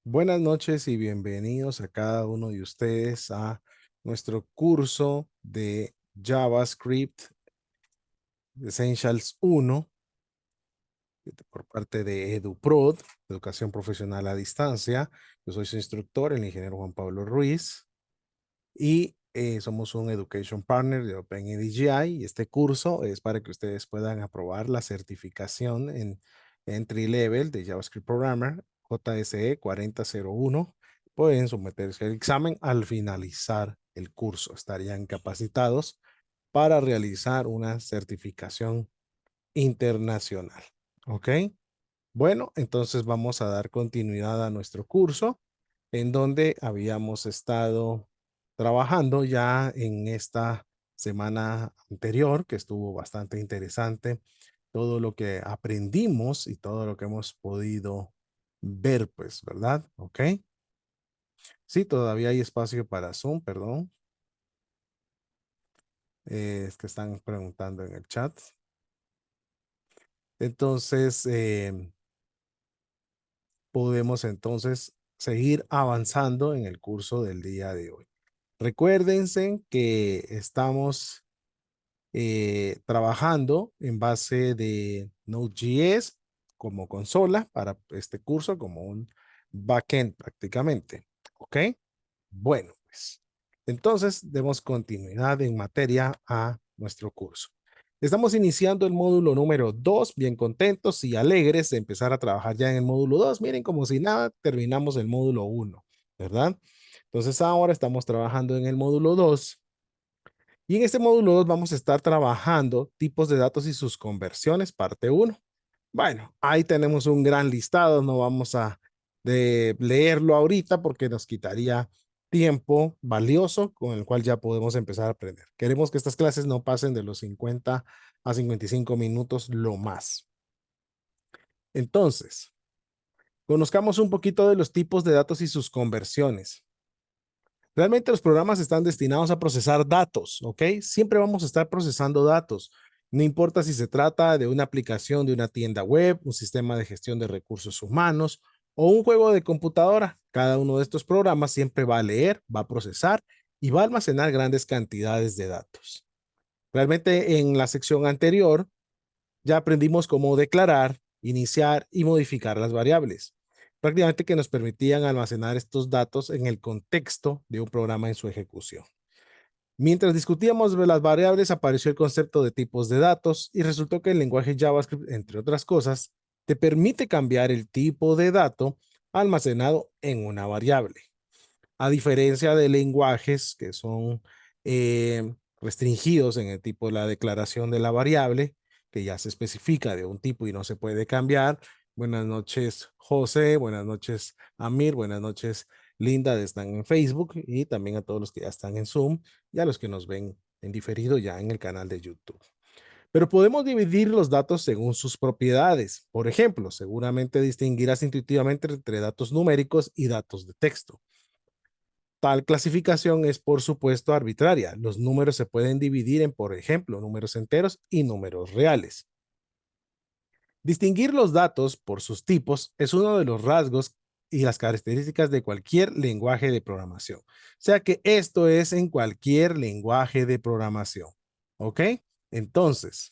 Buenas noches y bienvenidos a cada uno de ustedes a nuestro curso de JavaScript Essentials 1 por parte de EduProd, Educación Profesional a Distancia. Yo soy su instructor, el ingeniero Juan Pablo Ruiz, y somos un Education Partner de OpenEDGI, y este curso es para que ustedes puedan aprobar la certificación en Entry Level de JavaScript Programmer JSE 4001. Pueden someterse al examen al finalizar el curso. Estarían capacitados para realizar una certificación internacional. ¿Ok? Bueno, entonces vamos a dar continuidad a nuestro curso en donde habíamos estado trabajando ya en esta semana anterior, que estuvo bastante interesante, todo lo que aprendimos y todo lo que hemos podido ver, pues, ¿verdad? ¿Ok? Sí, todavía hay espacio para Zoom, perdón. Es que están preguntando en el chat. Entonces, podemos entonces seguir avanzando en el curso del día de hoy. Recuérdense que estamos trabajando en base de Node.js como consola para este curso, como un backend prácticamente. ¿Ok? Bueno, pues entonces demos continuidad en materia a nuestro curso. Estamos iniciando el módulo número 2, bien contentos y alegres de empezar a trabajar ya en el módulo 2. Miren, como si nada, terminamos el módulo 1, ¿verdad? Entonces ahora estamos trabajando en el módulo 2 y en este módulo 2 vamos a estar trabajando tipos de datos y sus conversiones, parte uno. Bueno, ahí tenemos un gran listado, no vamos a leerlo ahorita porque nos quitaría tiempo valioso con el cual ya podemos empezar a aprender. Queremos que estas clases no pasen de los 50 a 55 minutos lo más. Entonces, conozcamos un poquito de los tipos de datos y sus conversiones. Realmente los programas están destinados a procesar datos, ¿ok? Siempre vamos a estar procesando datos. No importa si se trata de una aplicación de una tienda web, un sistema de gestión de recursos humanos o un juego de computadora. Cada uno de estos programas siempre va a leer, va a procesar y va a almacenar grandes cantidades de datos. Realmente en la sección anterior ya aprendimos cómo declarar, iniciar y modificar las variables, prácticamente que nos permitían almacenar estos datos en el contexto de un programa en su ejecución. Mientras discutíamos de las variables, apareció el concepto de tipos de datos y resultó que el lenguaje JavaScript, entre otras cosas, te permite cambiar el tipo de dato almacenado en una variable. A diferencia de lenguajes que son restringidos en el tipo de la declaración de la variable, que ya se especifica de un tipo y no se puede cambiar. Buenas noches, José. Buenas noches, Amir. Buenas noches, Linda, están en Facebook, y también a todos los que ya están en Zoom y a los que nos ven en diferido ya en el canal de YouTube. Pero podemos dividir los datos según sus propiedades. Por ejemplo, seguramente distinguirás intuitivamente entre datos numéricos y datos de texto. Tal clasificación es, por supuesto, arbitraria. Los números se pueden dividir en, por ejemplo, números enteros y números reales. Distinguir los datos por sus tipos es uno de los rasgos y las características de cualquier lenguaje de programación. O sea que esto es en cualquier lenguaje de programación. ¿Ok? Entonces,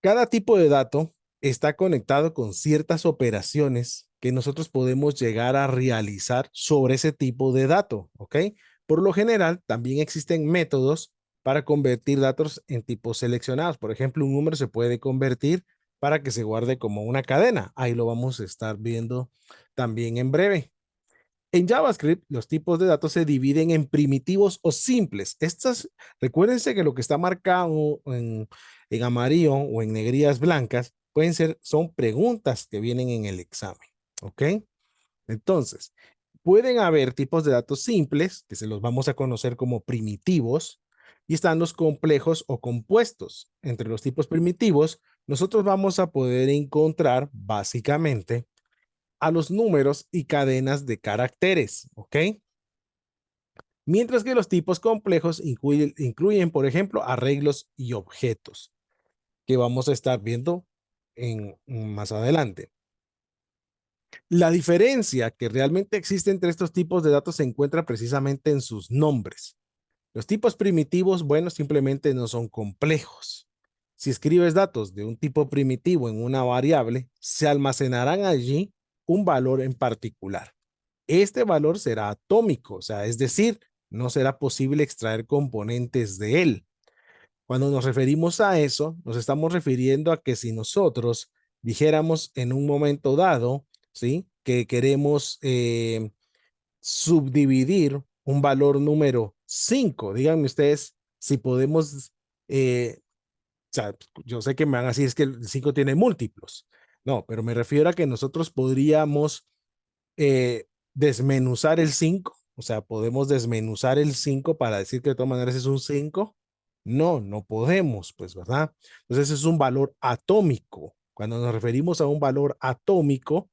cada tipo de dato está conectado con ciertas operaciones que nosotros podemos llegar a realizar sobre ese tipo de dato, ¿ok? Por lo general, también existen métodos para convertir datos en tipos seleccionados. Por ejemplo, un número se puede convertir para que se guarde como una cadena. Ahí lo vamos a estar viendo también en breve. En JavaScript, los tipos de datos se dividen en primitivos o simples. Recuérdense que lo que está marcado en amarillo o en negrillas blancas son preguntas que vienen en el examen. ¿Ok? Entonces, pueden haber tipos de datos simples, que se los vamos a conocer como primitivos, y están los complejos o compuestos. Entre los tipos primitivos, nosotros vamos a poder encontrar básicamente a los números y cadenas de caracteres, ¿ok? Mientras que los tipos complejos incluyen, por ejemplo, arreglos y objetos, que vamos a estar viendo más adelante. La diferencia que realmente existe entre estos tipos de datos se encuentra precisamente en sus nombres. Los tipos primitivos, bueno, simplemente no son complejos. Si escribes datos de un tipo primitivo en una variable, se almacenarán allí un valor en particular. Este valor será atómico, o sea, es decir, no será posible extraer componentes de él. Cuando nos referimos a eso, nos estamos refiriendo a que si nosotros dijéramos en un momento dado, ¿sí? Que queremos subdividir un valor número 5. Díganme ustedes si podemos, o sea, yo sé que me van a decir es que el 5 tiene múltiplos. No, pero me refiero a que nosotros podríamos desmenuzar el 5, o sea, podemos desmenuzar el 5 para decir que de todas maneras es un 5. No, no podemos, pues, ¿verdad? Entonces es un valor atómico. Cuando nos referimos a un valor atómico,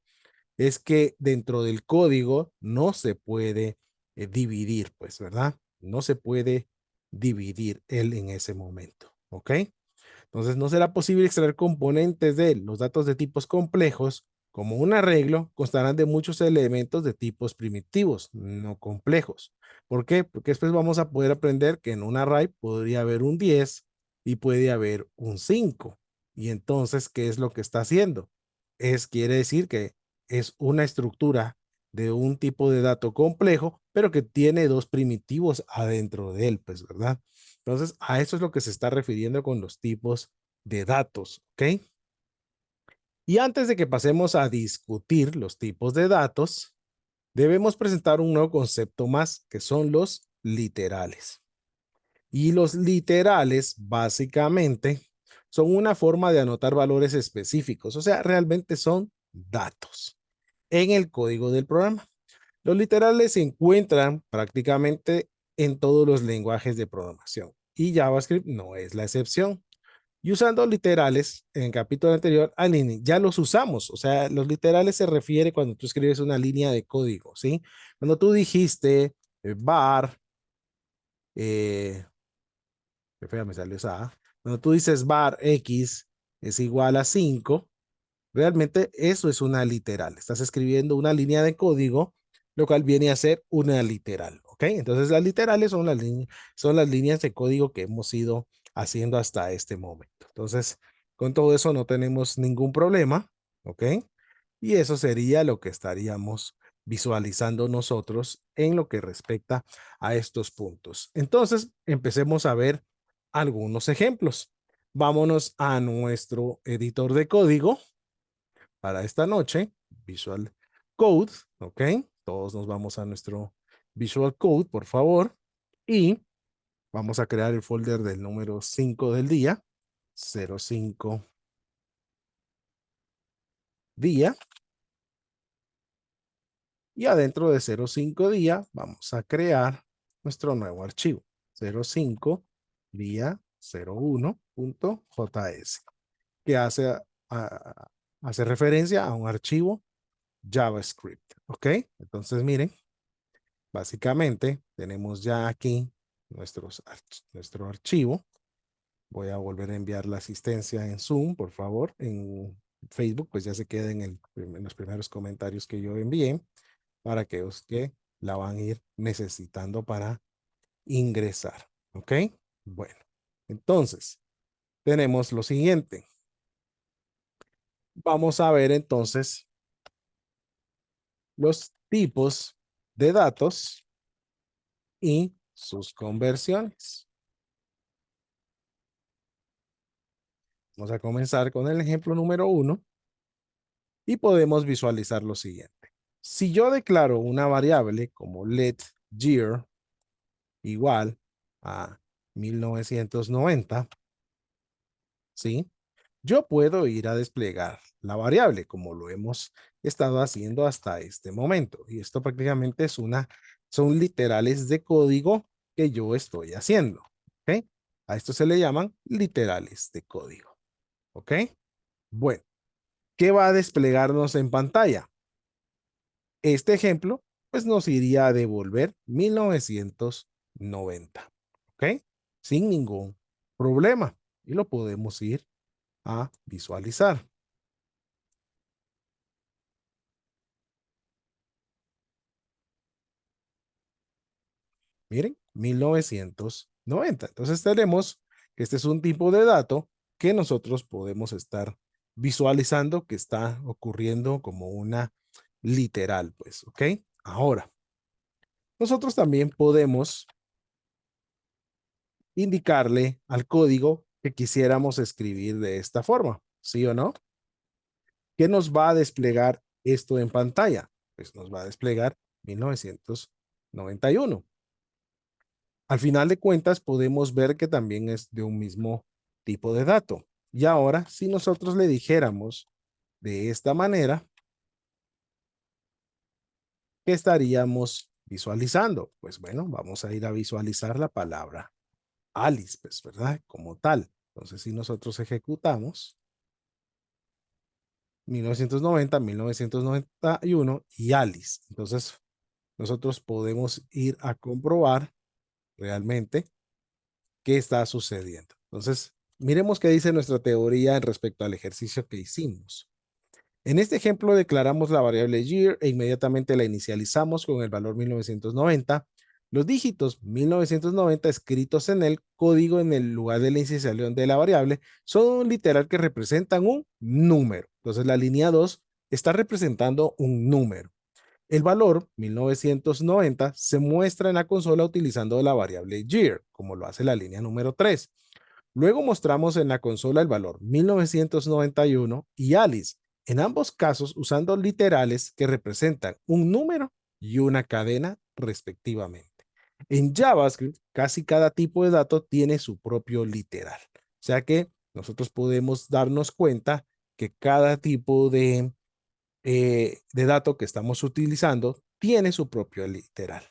es que dentro del código no se puede dividir, pues, ¿verdad? No se puede dividir él en ese momento, ¿ok? Entonces, no será posible extraer componentes de él. Los datos de tipos complejos, como un arreglo, constarán de muchos elementos de tipos primitivos, no complejos. ¿Por qué? Porque después vamos a poder aprender que en un array podría haber un 10 y puede haber un 5. Y entonces, ¿qué es lo que está haciendo? Quiere decir que es una estructura de un tipo de dato complejo, pero que tiene dos primitivos adentro de él, pues, ¿verdad? Entonces, a eso es lo que se está refiriendo con los tipos de datos, ¿ok? Y antes de que pasemos a discutir los tipos de datos, debemos presentar un nuevo concepto más, que son los literales. Y los literales, básicamente, son una forma de anotar valores específicos, o sea, realmente son datos en el código del programa. Los literales se encuentran prácticamente en todos los lenguajes de programación y JavaScript no es la excepción. Y usando literales, en el capítulo anterior, ya los usamos. O sea, los literales se refiere cuando tú escribes una línea de código, ¿sí? Cuando tú dijiste var, qué fea me salió esa. Cuando tú dices var x es igual a 5, realmente eso es una literal. Estás escribiendo una línea de código, lo cual viene a ser una literal, ¿ok? Entonces las literales son las líneas de código que hemos ido haciendo hasta este momento. Entonces, con todo eso no tenemos ningún problema, ¿ok? Y eso sería lo que estaríamos visualizando nosotros en lo que respecta a estos puntos. Entonces, empecemos a ver algunos ejemplos. Vámonos a nuestro editor de código para esta noche, Visual Code, ¿ok? Todos nos vamos a nuestro Visual Code, por favor, y vamos a crear el folder del número 5 del día, 05 día, y adentro de 05 día vamos a crear nuestro nuevo archivo, 05 día 01.js, que hace referencia a un archivo JavaScript, ¿ok? Entonces, miren, básicamente, tenemos ya aquí nuestro archivo. Voy a volver a enviar la asistencia en Zoom, por favor. En Facebook, pues ya se queda en los primeros comentarios que yo envié para que usted la van a ir necesitando para ingresar. ¿Ok? Bueno, entonces, tenemos lo siguiente. Vamos a ver entonces los tipos de datos y sus conversiones. Vamos a comenzar con el ejemplo número 1 y podemos visualizar lo siguiente. Si yo declaro una variable como let year igual a 1990, ¿sí? Yo puedo ir a desplegar la variable como lo hemos estado haciendo hasta este momento. Y esto prácticamente son literales de código que yo estoy haciendo. ¿Ok? A esto se le llaman literales de código. ¿Ok? Bueno. ¿Qué va a desplegarnos en pantalla? Este ejemplo, pues nos iría a devolver 1990, ¿ok? Sin ningún problema. Y lo podemos ir a visualizar. Miren, 1990. Entonces tenemos que este es un tipo de dato que nosotros podemos estar visualizando que está ocurriendo como una literal, pues, ¿ok? Ahora, nosotros también podemos indicarle al código que quisiéramos escribir de esta forma, ¿sí o no? ¿Qué nos va a desplegar esto en pantalla? Pues nos va a desplegar 1991. Al final de cuentas, podemos ver que también es de un mismo tipo de dato. Y ahora, si nosotros le dijéramos de esta manera, ¿qué estaríamos visualizando? Pues bueno, vamos a ir a visualizar la palabra Alice, pues, ¿verdad? Como tal. Entonces, si nosotros ejecutamos 1990, 1991 y Alice, entonces nosotros podemos ir a comprobar realmente qué está sucediendo. Entonces, miremos qué dice nuestra teoría en respecto al ejercicio que hicimos. En este ejemplo declaramos la variable year e inmediatamente la inicializamos con el valor 1990. Los dígitos 1990 escritos en el código en el lugar de la inicialización de la variable son un literal que representan un número. Entonces la línea 2 está representando un número. El valor 1990 se muestra en la consola utilizando la variable year, como lo hace la línea número 3. Luego mostramos en la consola el valor 1991 y Alice, en ambos casos usando literales que representan un número y una cadena respectivamente. En JavaScript, casi cada tipo de dato tiene su propio literal. O sea que nosotros podemos darnos cuenta que cada tipo de dato que estamos utilizando tiene su propio literal.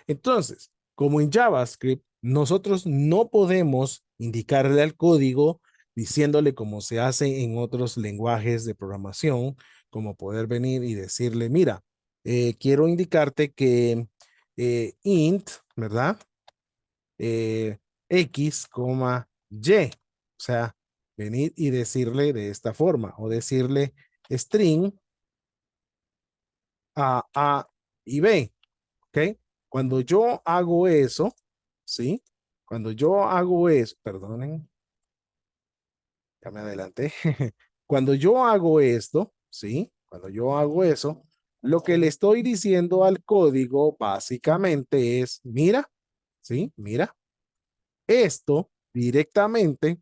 Entonces, como en JavaScript, nosotros no podemos indicarle al código diciéndole como se hace en otros lenguajes de programación, como poder venir y decirle, mira, quiero indicarte que int, ¿verdad? Eh, X, Y. O sea, venir y decirle de esta forma o decirle string A y B, ¿ok? Cuando yo hago eso, ¿sí? Cuando yo hago eso, perdonen, ya me adelanté. Cuando yo hago esto, ¿sí? Cuando yo hago eso, lo que le estoy diciendo al código básicamente es, mira, ¿sí? Mira, esto directamente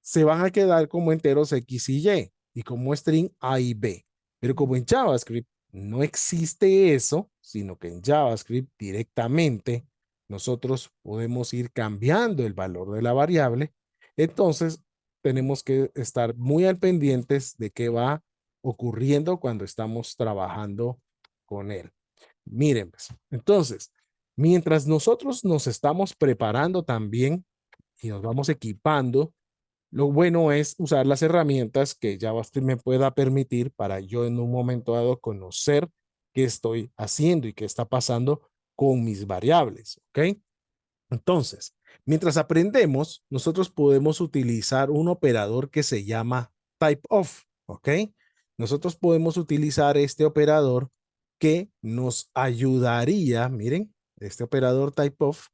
se van a quedar como enteros X y Y y como string A y B. Pero como en JavaScript no existe eso, sino que en JavaScript directamente nosotros podemos ir cambiando el valor de la variable, entonces tenemos que estar muy al pendientes de qué va ocurriendo cuando estamos trabajando con él. Miren, pues, entonces, mientras nosotros nos estamos preparando también y nos vamos equipando, lo bueno es usar las herramientas que JavaScript me pueda permitir para yo en un momento dado conocer qué estoy haciendo y qué está pasando con mis variables, ¿ok? Entonces, mientras aprendemos, nosotros podemos utilizar un operador que se llama typeof, ¿ok? Nosotros podemos utilizar este operador que nos ayudaría, miren, este operador typeof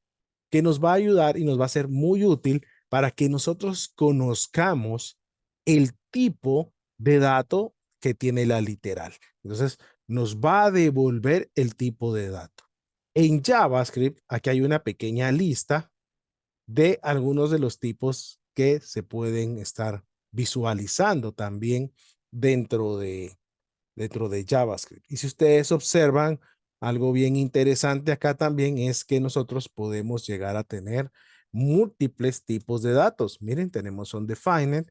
que nos va a ayudar y nos va a ser muy útil para que nosotros conozcamos el tipo de dato que tiene la literal. Entonces, nos va a devolver el tipo de dato. En JavaScript, aquí hay una pequeña lista de algunos de los tipos que se pueden estar visualizando también dentro de JavaScript. Y si ustedes observan, algo bien interesante acá también es que nosotros podemos llegar a tener múltiples tipos de datos. Miren, tenemos undefined,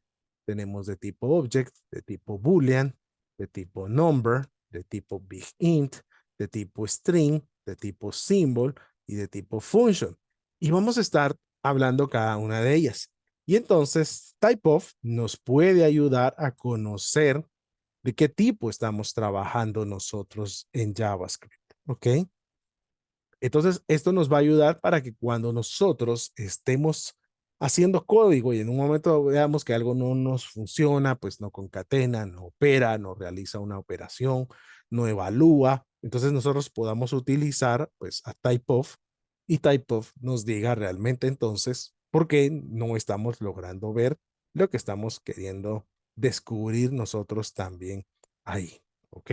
tenemos de tipo object, de tipo boolean, de tipo number, de tipo big int, de tipo string, de tipo symbol y de tipo function. Y vamos a estar hablando cada una de ellas. Y entonces, typeof nos puede ayudar a conocer de qué tipo estamos trabajando nosotros en JavaScript. ¿Ok? Entonces, esto nos va a ayudar para que cuando nosotros estemos haciendo código y en un momento veamos que algo no nos funciona, pues no concatena, no opera, no realiza una operación, no evalúa, entonces nosotros podamos utilizar pues a typeof y typeof nos diga realmente entonces por qué no estamos logrando ver lo que estamos queriendo descubrir nosotros también ahí. ¿Ok?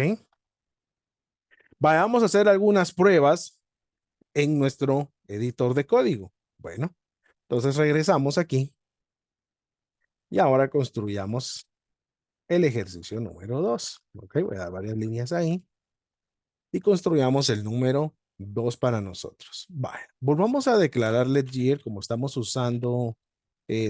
Vayamos a hacer algunas pruebas en nuestro editor de código. Bueno, entonces regresamos aquí y ahora construyamos el ejercicio número 2. Ok, voy a dar varias líneas ahí y construyamos el número 2 para nosotros. Vale, volvamos a declarar letyear como estamos usando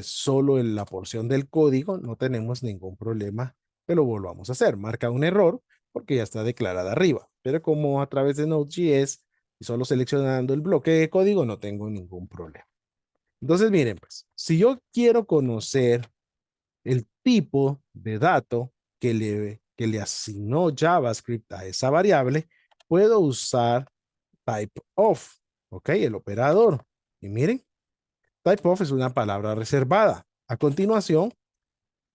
solo en la porción del código, no tenemos ningún problema que lo volvamos a hacer. Marca un error porque ya está declarada arriba, pero como a través de Node.js y solo seleccionando el bloque de código no tengo ningún problema. Entonces miren pues, si yo quiero conocer el tipo de dato que le asignó JavaScript a esa variable, puedo usar typeof, ¿ok? El operador. Y miren, typeof es una palabra reservada. A continuación,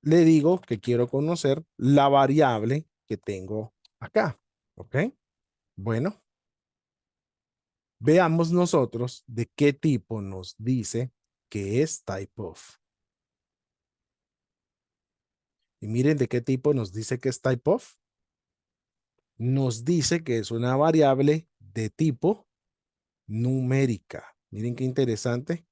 le digo que quiero conocer la variable que tengo acá, ¿ok? Bueno, veamos nosotros de qué tipo nos dice que es typeof. Y miren de qué tipo nos dice que es typeof. Nos dice que es una variable de tipo numérica. Miren qué interesante.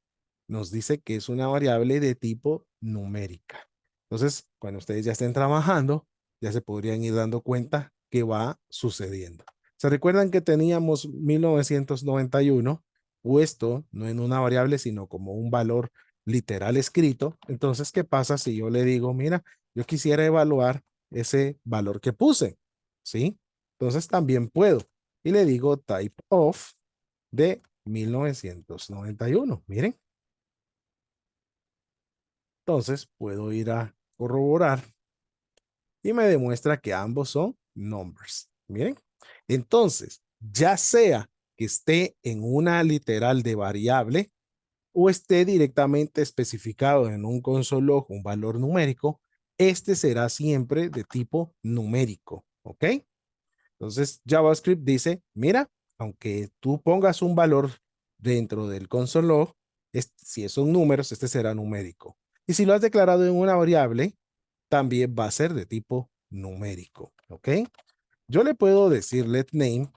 Nos dice que es una variable de tipo numérica. Entonces, cuando ustedes ya estén trabajando, ya se podrían ir dando cuenta que va sucediendo. ¿Se recuerdan que teníamos 1991 puesto no en una variable, sino como un valor literal escrito? Entonces, ¿qué pasa si yo le digo, mira, yo quisiera evaluar ese valor que puse? ¿Sí? Entonces también puedo. Y le digo type of de 1991. Miren. Entonces puedo ir a corroborar y me demuestra que ambos son numbers. Miren. Entonces, ya sea que esté en una literal de variable o esté directamente especificado en un console log un valor numérico, este será siempre de tipo numérico. ¿Ok? Entonces, JavaScript dice, mira, aunque tú pongas un valor dentro del console log, si son números, este será numérico. Y si lo has declarado en una variable, también va a ser de tipo numérico. ¿Ok? Yo le puedo decir let name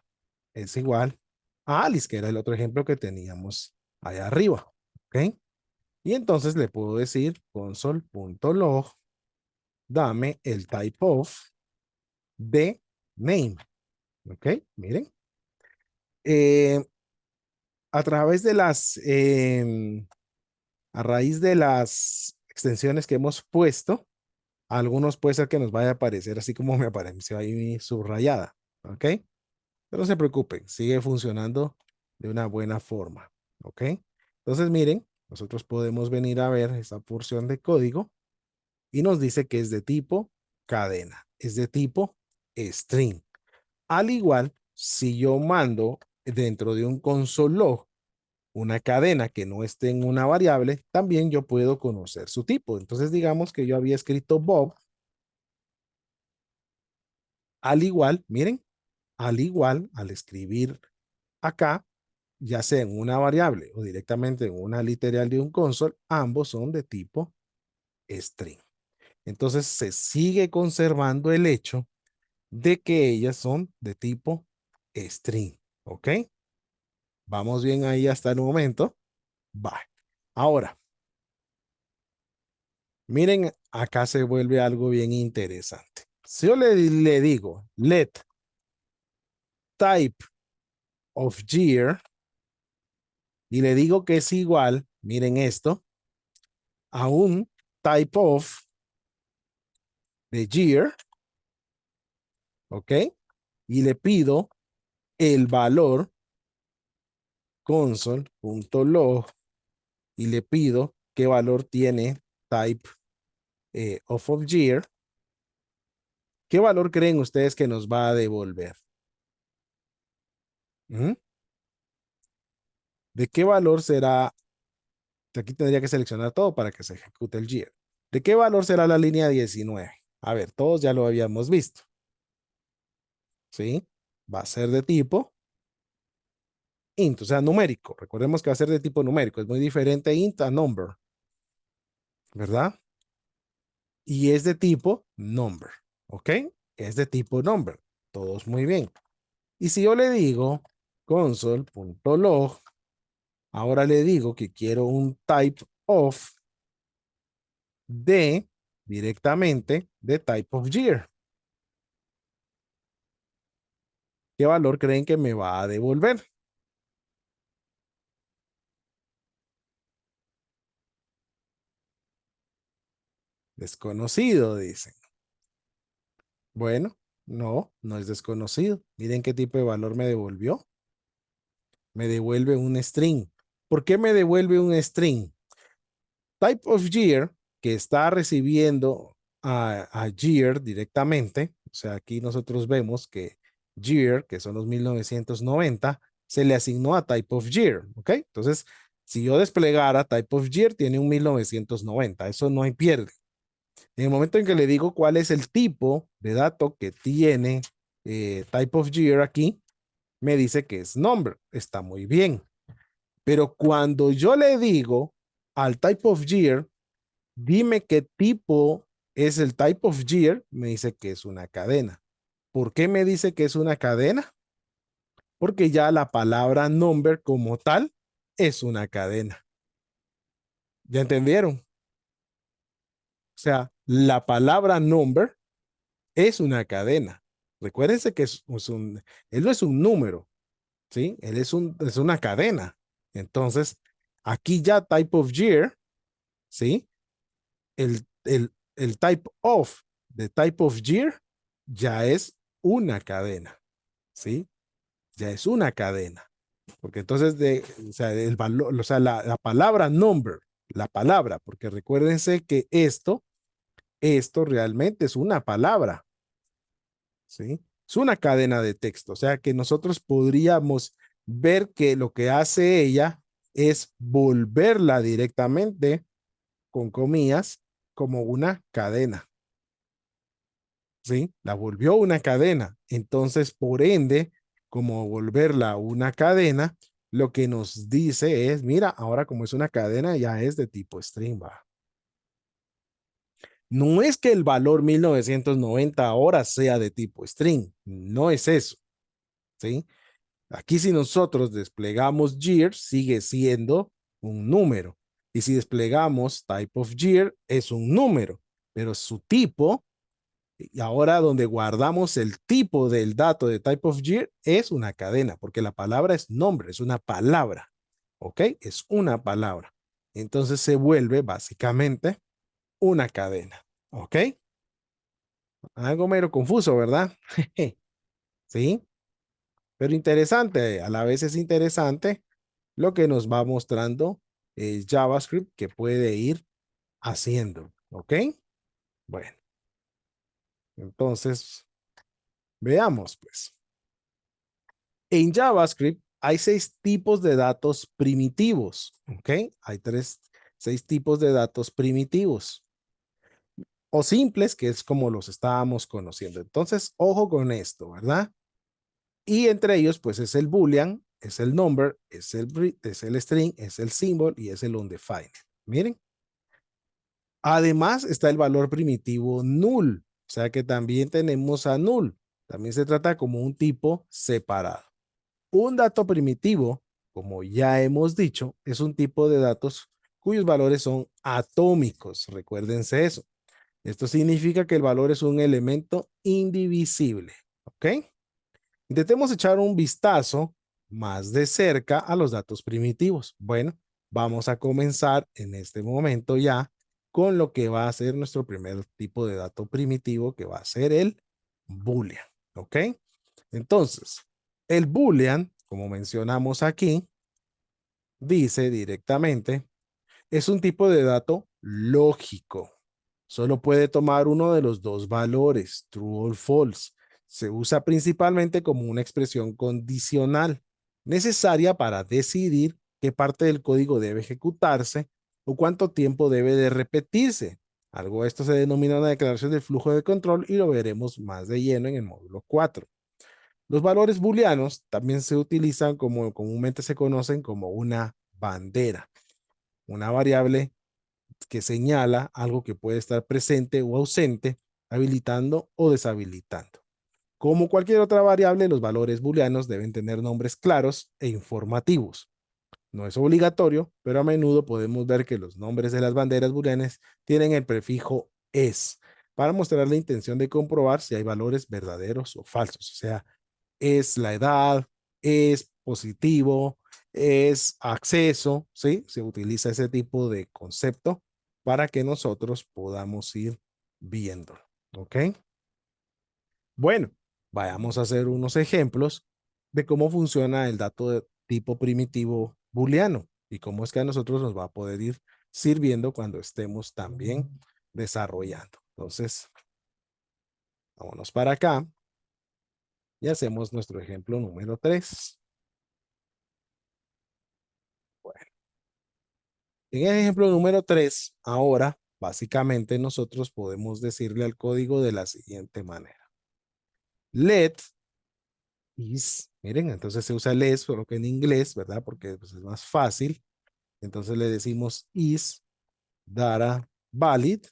es igual a Alice, que era el otro ejemplo que teníamos allá arriba. ¿Ok? Y entonces le puedo decir console.log, dame el type of de name. ¿Ok? Miren. Eh, a través de a raíz de las extensiones que hemos puesto, algunos puede ser que nos vaya a aparecer así como me apareció ahí subrayada, ¿ok? Pero no se preocupen, sigue funcionando de una buena forma, ¿ok? Entonces miren, nosotros podemos venir a ver esa porción de código y nos dice que es de tipo cadena, es de tipo string. Al igual, si yo mando dentro de un console log una cadena que no esté en una variable, también yo puedo conocer su tipo. Entonces, digamos que yo había escrito Bob, al igual, miren, al igual, al escribir acá, ya sea en una variable o directamente en una literal de un console, ambos son de tipo string. Entonces, se sigue conservando el hecho de que ellas son de tipo string. ¿Ok? Vamos bien ahí hasta el momento. Va. Ahora, miren, acá se vuelve algo bien interesante. Si yo le digo let type of year y le digo que es igual, miren esto, a un type of de year, ¿ok? Y le pido el valor console.log y le pido qué valor tiene type of year. ¿Qué valor creen ustedes que nos va a devolver? ¿Mm? ¿De qué valor será? Aquí tendría que seleccionar todo para que se ejecute el year. ¿De qué valor será la línea 19? A ver, todos ya lo habíamos visto. ¿Sí? Va a ser de tipo int, o sea, numérico. Recordemos que va a ser de tipo numérico. Es muy diferente int a number, ¿verdad? Y es de tipo number, ¿ok? Es de tipo number. Todos muy bien. Y si yo le digo console.log, ahora le digo que quiero un type of de directamente de type of year. ¿Qué valor creen que me va a devolver? Desconocido, dicen. Bueno, no, no es desconocido. Miren qué tipo de valor me devolvió. Me devuelve un string. ¿Por qué me devuelve un string? Type of year, que está recibiendo a year directamente. O sea, aquí nosotros vemos que year, que son los 1990, se le asignó a type of year. ¿Ok? Entonces, si yo desplegara type of year, tiene un 1990. Eso no hay pierde. En el momento en que le digo cuál es el tipo de dato que tiene type of year aquí, me dice que es number. Está muy bien. Pero cuando yo le digo al type of year, dime qué tipo es el type of year, me dice que es una cadena. ¿Por qué me dice que es una cadena? Porque ya la palabra number como tal es una cadena. ¿Ya entendieron? O sea, la palabra number es una cadena. Recuérdense que él no es un número, ¿sí? Él es una cadena. Entonces, aquí ya type of year, ¿sí? El type of de type of year ya es una cadena, ¿sí? Ya es una cadena. Porque entonces, o sea, el valor, o sea, la palabra number, la palabra, porque recuérdense que esto realmente es una palabra, ¿sí? Es una cadena de texto, o sea que nosotros podríamos ver que lo que hace ella es volverla directamente, con comillas, como una cadena, ¿sí? La volvió una cadena. Entonces, por ende, como volverla una cadena, lo que nos dice es, mira, ahora como es una cadena, ya es de tipo string, va. No es que el valor 1990 ahora sea de tipo string, no es eso, ¿sí? Aquí si nosotros desplegamos year, sigue siendo un número. Y si desplegamos type of year, es un número, pero su tipo, y ahora donde guardamos el tipo del dato de type of year, es una cadena, porque la palabra es nombre, es una palabra, ¿ok? Es una palabra. Entonces se vuelve básicamente una cadena, ¿ok? Algo mero confuso, ¿verdad? Sí, pero interesante, a la vez es interesante lo que nos va mostrando JavaScript que puede ir haciendo, ¿ok? Bueno, entonces veamos pues. En JavaScript hay 6 tipos de datos primitivos, ¿ok? Hay 6 tipos de datos primitivos o simples, que es como los estábamos conociendo. Entonces, ojo con esto, ¿verdad? Y entre ellos, pues es el Boolean, es el number, es el string, es el symbol y es el undefined. Miren. Además está el valor primitivo null, o sea que también tenemos a null. También se trata como un tipo separado. Un dato primitivo, como ya hemos dicho, es un tipo de datos cuyos valores son atómicos. Recuérdense eso. Esto significa que el valor es un elemento indivisible. ¿Ok? Intentemos echar un vistazo más de cerca a los datos primitivos. Bueno, vamos a comenzar en este momento ya con lo que va a ser nuestro primer tipo de dato primitivo, que va a ser el Boolean. ¿Ok? Entonces, el Boolean, como mencionamos aquí, dice directamente, es un tipo de dato lógico. Solo puede tomar uno de los dos valores, true o false. Se usa principalmente como una expresión condicional, necesaria para decidir qué parte del código debe ejecutarse o cuánto tiempo debe de repetirse. Algo esto se denomina una declaración de flujo de control y lo veremos más de lleno en el módulo 4. Los valores booleanos también se utilizan como comúnmente se conocen como una bandera, una variable que señala algo que puede estar presente o ausente, habilitando o deshabilitando. Como cualquier otra variable, los valores booleanos deben tener nombres claros e informativos. No es obligatorio, pero a menudo podemos ver que los nombres de las banderas booleanas tienen el prefijo es para mostrar la intención de comprobar si hay valores verdaderos o falsos. O sea, es la edad, es positivo, es acceso, ¿sí? Se utiliza ese tipo de concepto para que nosotros podamos ir viendo, ¿ok? Bueno, vayamos a hacer unos ejemplos de cómo funciona el dato de tipo primitivo booleano y cómo es que a nosotros nos va a poder ir sirviendo cuando estemos también desarrollando. Entonces, vámonos para acá y hacemos nuestro ejemplo número 3. Bueno, en el ejemplo número 3, ahora, básicamente nosotros podemos decirle al código de la siguiente manera. Let is, miren, entonces se usa let, solo que en inglés, ¿verdad? Porque pues, es más fácil. Entonces le decimos is data valid.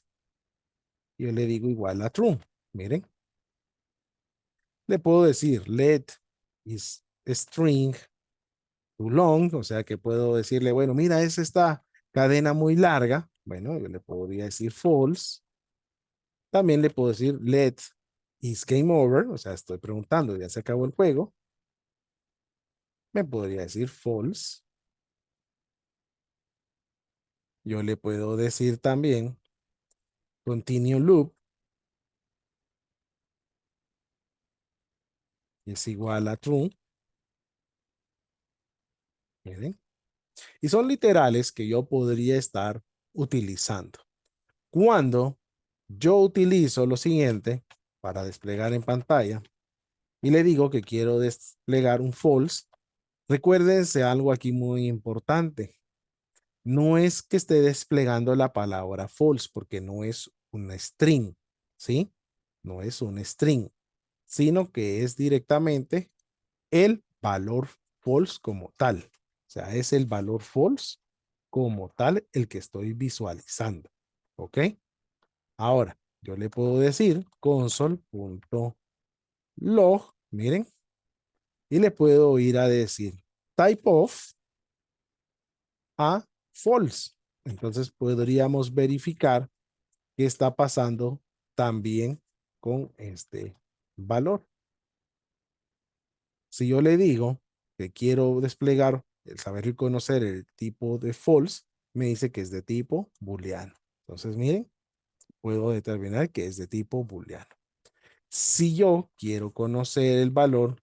Yo le digo igual a true. Miren, le puedo decir let is string too long, o sea que puedo decirle, bueno, mira, es esta cadena muy larga. Bueno, yo le podría decir false. También le puedo decir let is game over, o sea, estoy preguntando, ya se acabó el juego. Me podría decir false. Yo le puedo decir también continue loop es igual a true. Miren. Y son literales que yo podría estar utilizando. Cuando yo utilizo lo siguiente para desplegar en pantalla y le digo que quiero desplegar un false, recuérdense algo aquí muy importante. No es que esté desplegando la palabra false porque no es una string, ¿sí? No es un string, sino que es directamente el valor false como tal. O sea, es el valor false como tal el que estoy visualizando. ¿Ok? Ahora, yo le puedo decir console.log, miren, y le puedo ir a decir type of a false. Entonces podríamos verificar qué está pasando también con este valor. Si yo le digo que quiero desplegar el saber reconocer el tipo de false, me dice que es de tipo booleano. Entonces, miren, puedo determinar que es de tipo booleano. Si yo quiero conocer el valor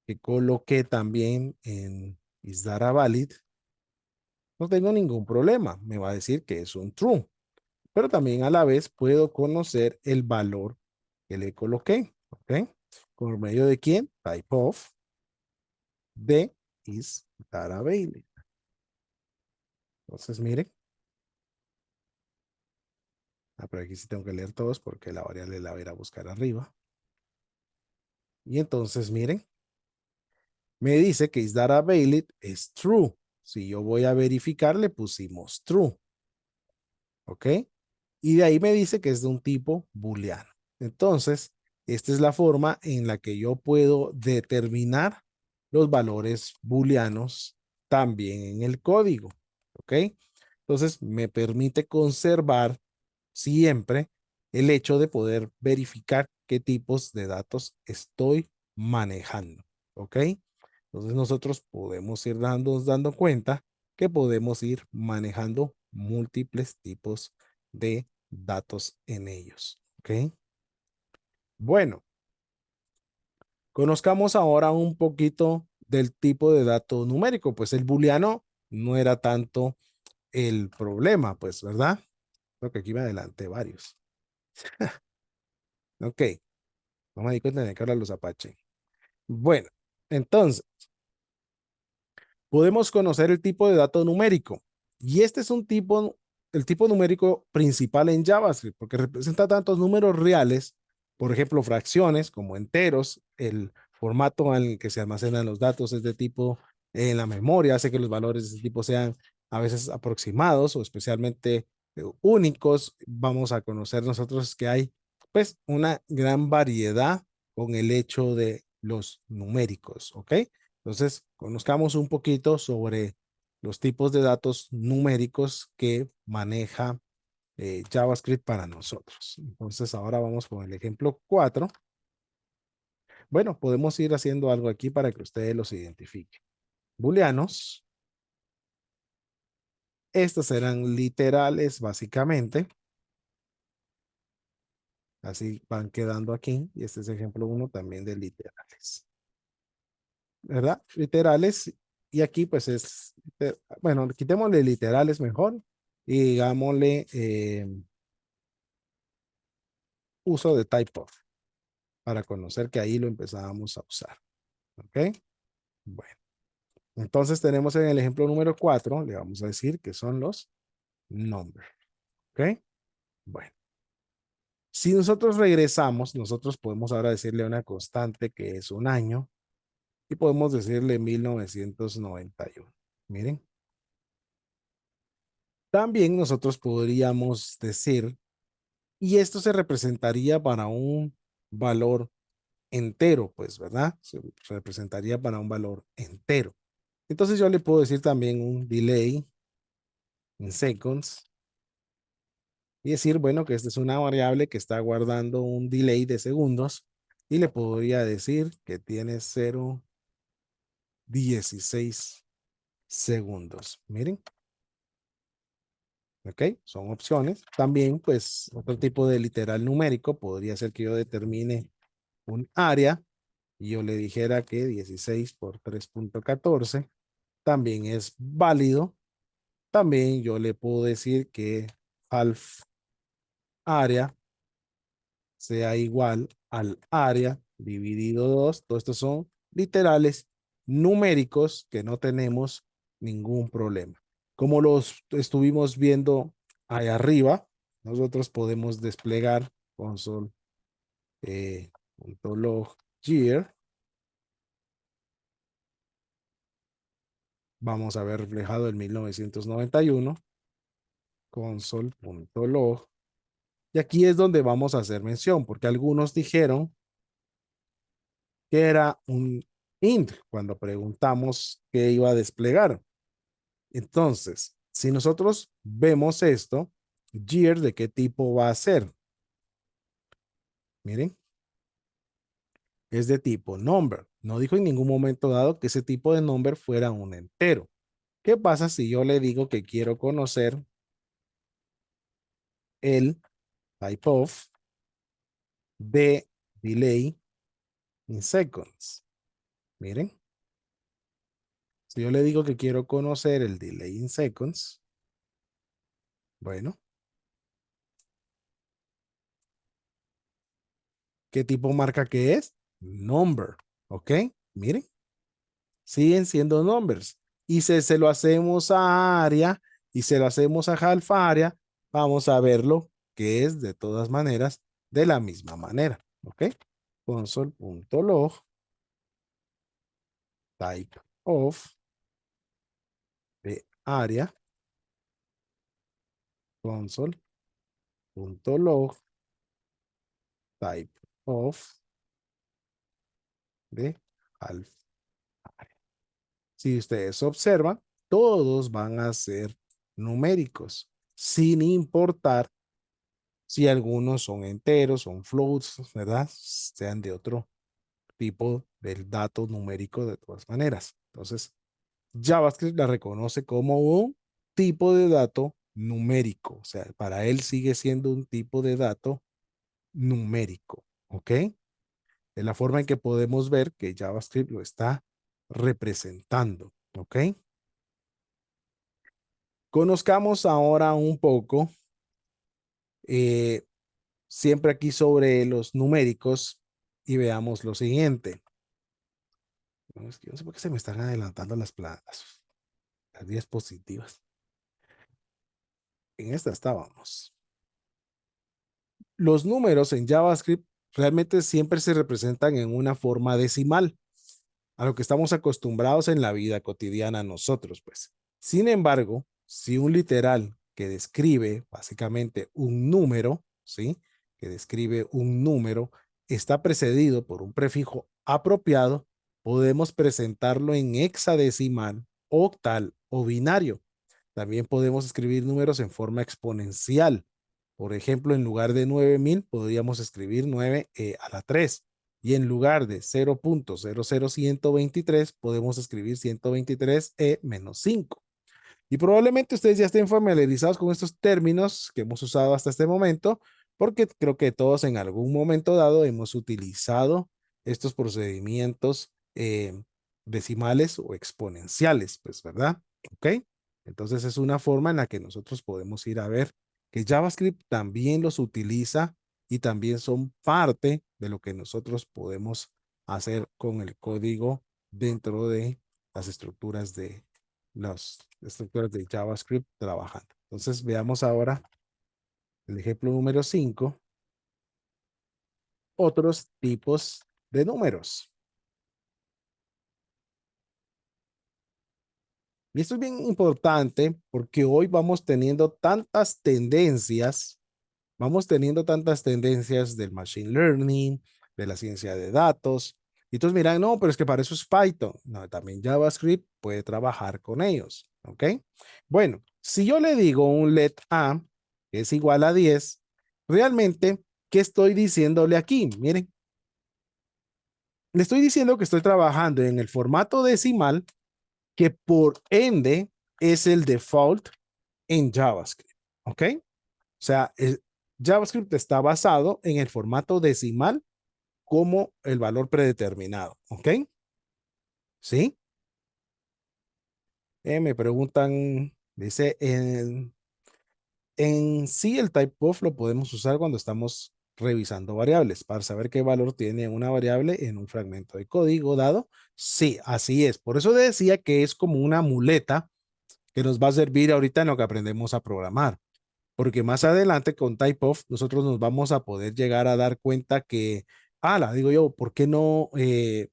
que coloqué también en isDataValid, no tengo ningún problema. Me va a decir que es un true, pero también a la vez puedo conocer el valor que le coloqué. ¿Ok? ¿Por medio de quién? Type of de isDataValid. Entonces, miren. Pero aquí sí tengo que leer todos porque la variable la voy a ir a buscar arriba. Y entonces, miren, me dice que isDataValid es true. Si yo voy a verificar, le pusimos true. ¿Ok? Y de ahí me dice que es de un tipo booleano. Entonces, esta es la forma en la que yo puedo determinar los valores booleanos también en el código. ¿Ok? Entonces, me permite conservar siempre el hecho de poder verificar qué tipos de datos estoy manejando. ¿Ok? Entonces, nosotros podemos ir dando cuenta que podemos ir manejando múltiples tipos de datos en ellos. ¿Ok? Bueno, conozcamos ahora un poquito del tipo de dato numérico, pues el booleano no era tanto el problema, pues, ¿verdad? Creo que aquí me adelanté varios. Ok, no me di cuenta de que ahora los apache. Bueno, entonces, podemos conocer el tipo de dato numérico. Y este es un tipo, el tipo numérico principal en JavaScript, porque representa tantos números reales Por ejemplo, fracciones como enteros, el formato en el que se almacenan los datos es de tipo en la memoria, hace que los valores de este tipo sean a veces aproximados o especialmente únicos. Vamos a conocer nosotros que hay pues una gran variedad con el hecho de los numéricos, ¿ok? Entonces, conozcamos un poquito sobre los tipos de datos numéricos que maneja JavaScript para nosotros. Entonces, ahora vamos con el ejemplo 4. Bueno, podemos ir haciendo algo aquí para que ustedes los identifiquen. Booleanos. Estos serán literales, básicamente. Así van quedando aquí. Y este es ejemplo 1 también de literales. ¿Verdad? Literales. Y aquí pues es, bueno, quitémosle literales mejor. Y digámosle uso de type of para conocer que ahí lo empezábamos a usar. ¿Ok? Bueno. Entonces tenemos en el ejemplo número 4, le vamos a decir que son los numbers. ¿Ok? Bueno. Si nosotros regresamos, nosotros podemos ahora decirle una constante que es un año y podemos decirle 1991. Miren. También nosotros podríamos decir, y esto se representaría para un valor entero, pues, ¿verdad? Se representaría para un valor entero. Entonces yo le puedo decir también un delay en seconds y decir, bueno, que esta es una variable que está guardando un delay de segundos y le podría decir que tiene 0,16 segundos. Miren, ¿ok? Son opciones. También, pues, otro tipo de literal numérico podría ser que yo determine un área y yo le dijera que 16 por 3,14 también es válido. También yo le puedo decir que half área sea igual al área dividido 2. Todos estos son literales numéricos que no tenemos ningún problema. Como los estuvimos viendo ahí arriba, nosotros podemos desplegar console .log year. Vamos a ver reflejado el 1991 console.log. Y aquí es donde vamos a hacer mención, porque algunos dijeron que era un int cuando preguntamos qué iba a desplegar. Entonces, si nosotros vemos esto, year de qué tipo va a ser. Miren, es de tipo number. No dijo en ningún momento dado que ese tipo de number fuera un entero. ¿Qué pasa si yo le digo que quiero conocer el type of de delay in seconds? Miren, si yo le digo que quiero conocer el delay in seconds, bueno, ¿qué tipo marca que es? Number, ¿ok? Miren, siguen siendo numbers. Y si se lo hacemos a área y se lo hacemos a half área, vamos a verlo que es de todas maneras de la misma manera, ¿ok? Console.log type of de área console.log type of de half. Si ustedes observan, todos van a ser numéricos, sin importar si algunos son enteros, son floats, ¿verdad? Sean de otro tipo del dato numérico de todas maneras. Entonces, JavaScript la reconoce como un tipo de dato numérico. O sea, para él sigue siendo un tipo de dato numérico. ¿Ok? Es la forma en que podemos ver que JavaScript lo está representando. ¿Ok? Conozcamos ahora un poco, eh, siempre aquí sobre los numéricos y veamos lo siguiente. No, es que yo no sé por qué se me están adelantando las diapositivas. En esta estábamos. Los números en JavaScript realmente siempre se representan en una forma decimal, a lo que estamos acostumbrados en la vida cotidiana nosotros, pues. Sin embargo, si un literal que describe básicamente un número, ¿sí? Que describe un número, está precedido por un prefijo apropiado, podemos presentarlo en hexadecimal, octal o binario. También podemos escribir números en forma exponencial. Por ejemplo, en lugar de 9000, podríamos escribir 9 a la 3. Y en lugar de 0.00123, podemos escribir 123e menos 5. Y probablemente ustedes ya estén familiarizados con estos términos que hemos usado hasta este momento, porque creo que todos en algún momento dado hemos utilizado estos procedimientos decimales o exponenciales, pues, ¿verdad? ¿Ok? Entonces es una forma en la que nosotros podemos ir a ver que JavaScript también los utiliza y también son parte de lo que nosotros podemos hacer con el código dentro de las estructuras de JavaScript trabajando. Entonces veamos ahora el ejemplo número 5, otros tipos de números. Y esto es bien importante porque hoy vamos teniendo tantas tendencias del machine learning, de la ciencia de datos. Y entonces miran, no, pero es que para eso es Python. No, también JavaScript puede trabajar con ellos. ¿Ok? Bueno, si yo le digo un let a que es igual a 10, realmente, ¿qué estoy diciéndole aquí? Miren, le estoy diciendo que estoy trabajando en el formato decimal que por ende es el default en JavaScript. ¿Ok? O sea, JavaScript está basado en el formato decimal como el valor predeterminado. ¿Ok? ¿Sí? Me preguntan, dice, en sí el type of lo podemos usar cuando estamos revisando variables para saber qué valor tiene una variable en un fragmento de código dado. Sí, así es. Por eso decía que es como una muleta que nos va a servir ahorita en lo que aprendemos a programar. Porque más adelante con typeof nosotros nos vamos a poder llegar a dar cuenta que, la digo yo, ¿por qué no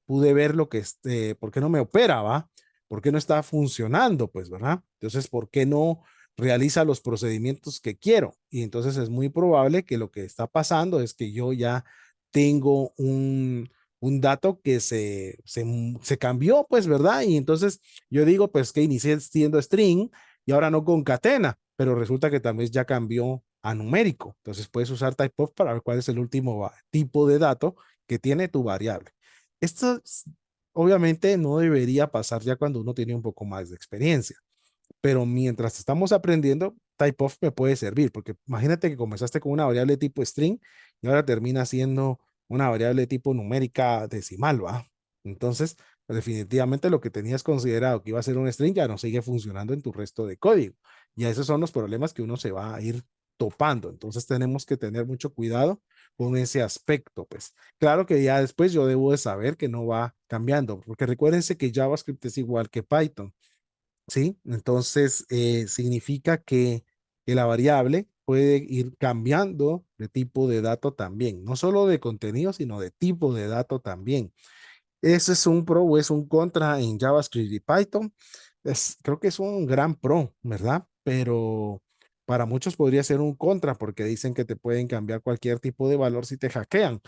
pude ver lo que, por qué no me opera, va? ¿Por qué no está funcionando? Pues, ¿verdad? Entonces, ¿por qué no realiza los procedimientos que quiero? Y entonces es muy probable que lo que está pasando es que yo ya tengo un dato que se cambió, pues, ¿verdad? Y entonces yo digo, pues, que inicié siendo string y ahora no concatena, pero resulta que también ya cambió a numérico. Entonces puedes usar typeof para ver cuál es el último tipo de dato que tiene tu variable. Esto obviamente no debería pasar ya cuando uno tiene un poco más de experiencia, pero mientras estamos aprendiendo, typeof me puede servir, porque imagínate que comenzaste con una variable tipo string y ahora termina siendo una variable tipo numérica decimal, ¿va? Entonces, pues definitivamente lo que tenías considerado que iba a ser un string ya no sigue funcionando en tu resto de código. Y esos son los problemas que uno se va a ir topando. Entonces tenemos que tener mucho cuidado con ese aspecto, pues. Claro que ya después yo debo de saber que no va cambiando, porque recuérdense que JavaScript es igual que Python. ¿Sí? Entonces, significa que la variable puede ir cambiando de tipo de dato también, no solo de contenido, sino de tipo de dato también. Ese es un pro o es un contra en JavaScript y Python. Creo que es un gran pro, ¿verdad? Pero para muchos podría ser un contra porque dicen que te pueden cambiar cualquier tipo de valor si te hackean.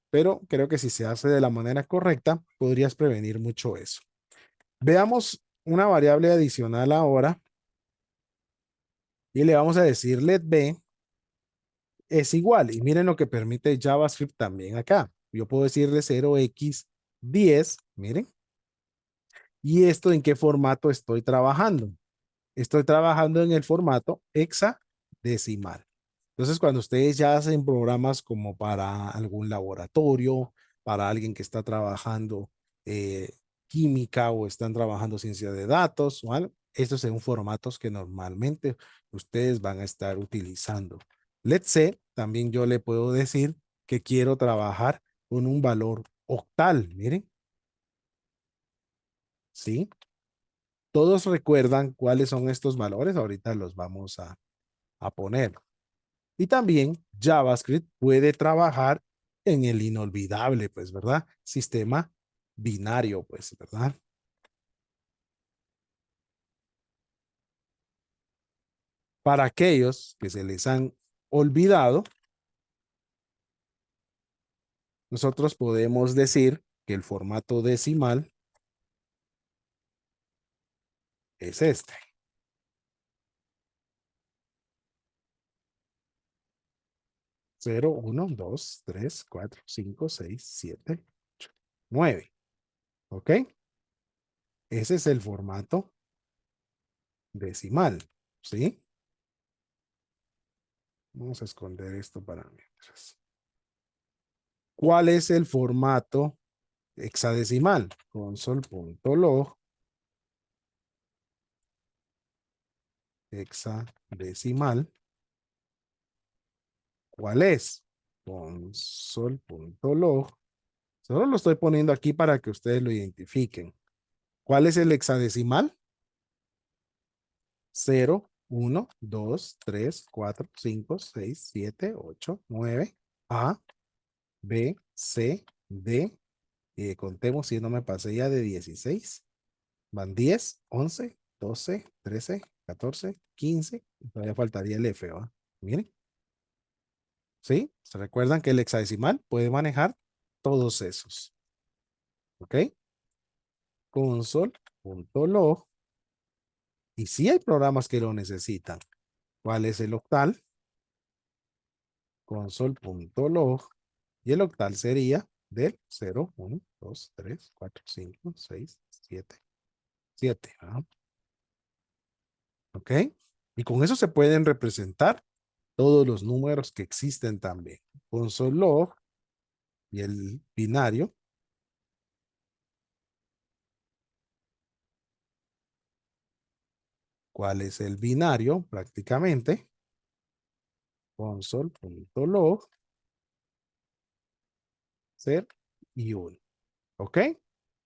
Pero creo que si se hace de la manera correcta, podrías prevenir mucho eso. Veamos una variable adicional ahora y le vamos a decir let b es igual. Y miren lo que permite JavaScript también acá. Yo puedo decirle 0x10, miren. ¿Y esto en qué formato estoy trabajando? Estoy trabajando en el formato hexadecimal. Entonces, cuando ustedes ya hacen programas como para algún laboratorio, para alguien que está trabajando eh, química o están trabajando ciencia de datos o algo, estos son formatos que normalmente ustedes van a estar utilizando. Let's say, también yo le puedo decir que quiero trabajar con un valor octal. Miren, ¿sí? Todos recuerdan cuáles son estos valores. Ahorita los vamos a poner. Y también JavaScript puede trabajar en el inolvidable, pues, ¿verdad? Sistema binario, pues, ¿verdad? Para aquellos que se les han olvidado, nosotros podemos decir que el formato decimal es este. 0, 1, 2, 3, 4, 5, 6, 7, 8, 9. ¿Ok? Ese es el formato decimal. ¿Sí? Vamos a esconder esto para mientras. ¿Cuál es el formato hexadecimal? Console.log hexadecimal. ¿Cuál es? Console.log. Solo lo estoy poniendo aquí para que ustedes lo identifiquen. ¿Cuál es el hexadecimal? 0, 1, 2, 3, 4, 5, 6, 7, 8, 9. A, B, C, D. Contemos si no me pasé ya de 16. Van 10, 11, 12, 13, 14, 15. Todavía faltaría el F, ¿va? Miren, ¿sí? ¿Se recuerdan que el hexadecimal puede manejar todos esos? ¿Ok? Console.log. Y sí hay programas que lo necesitan. ¿Cuál es el octal? Console.log. Y el octal sería del 0, 1, 2, 3, 4, 5, 6, 7, 7. ¿Ah? ¿Ok? Y con eso se pueden representar todos los números que existen también. Console log y el binario. ¿Cuál es el binario? Prácticamente. Console.log, 0 y 1. ¿Ok?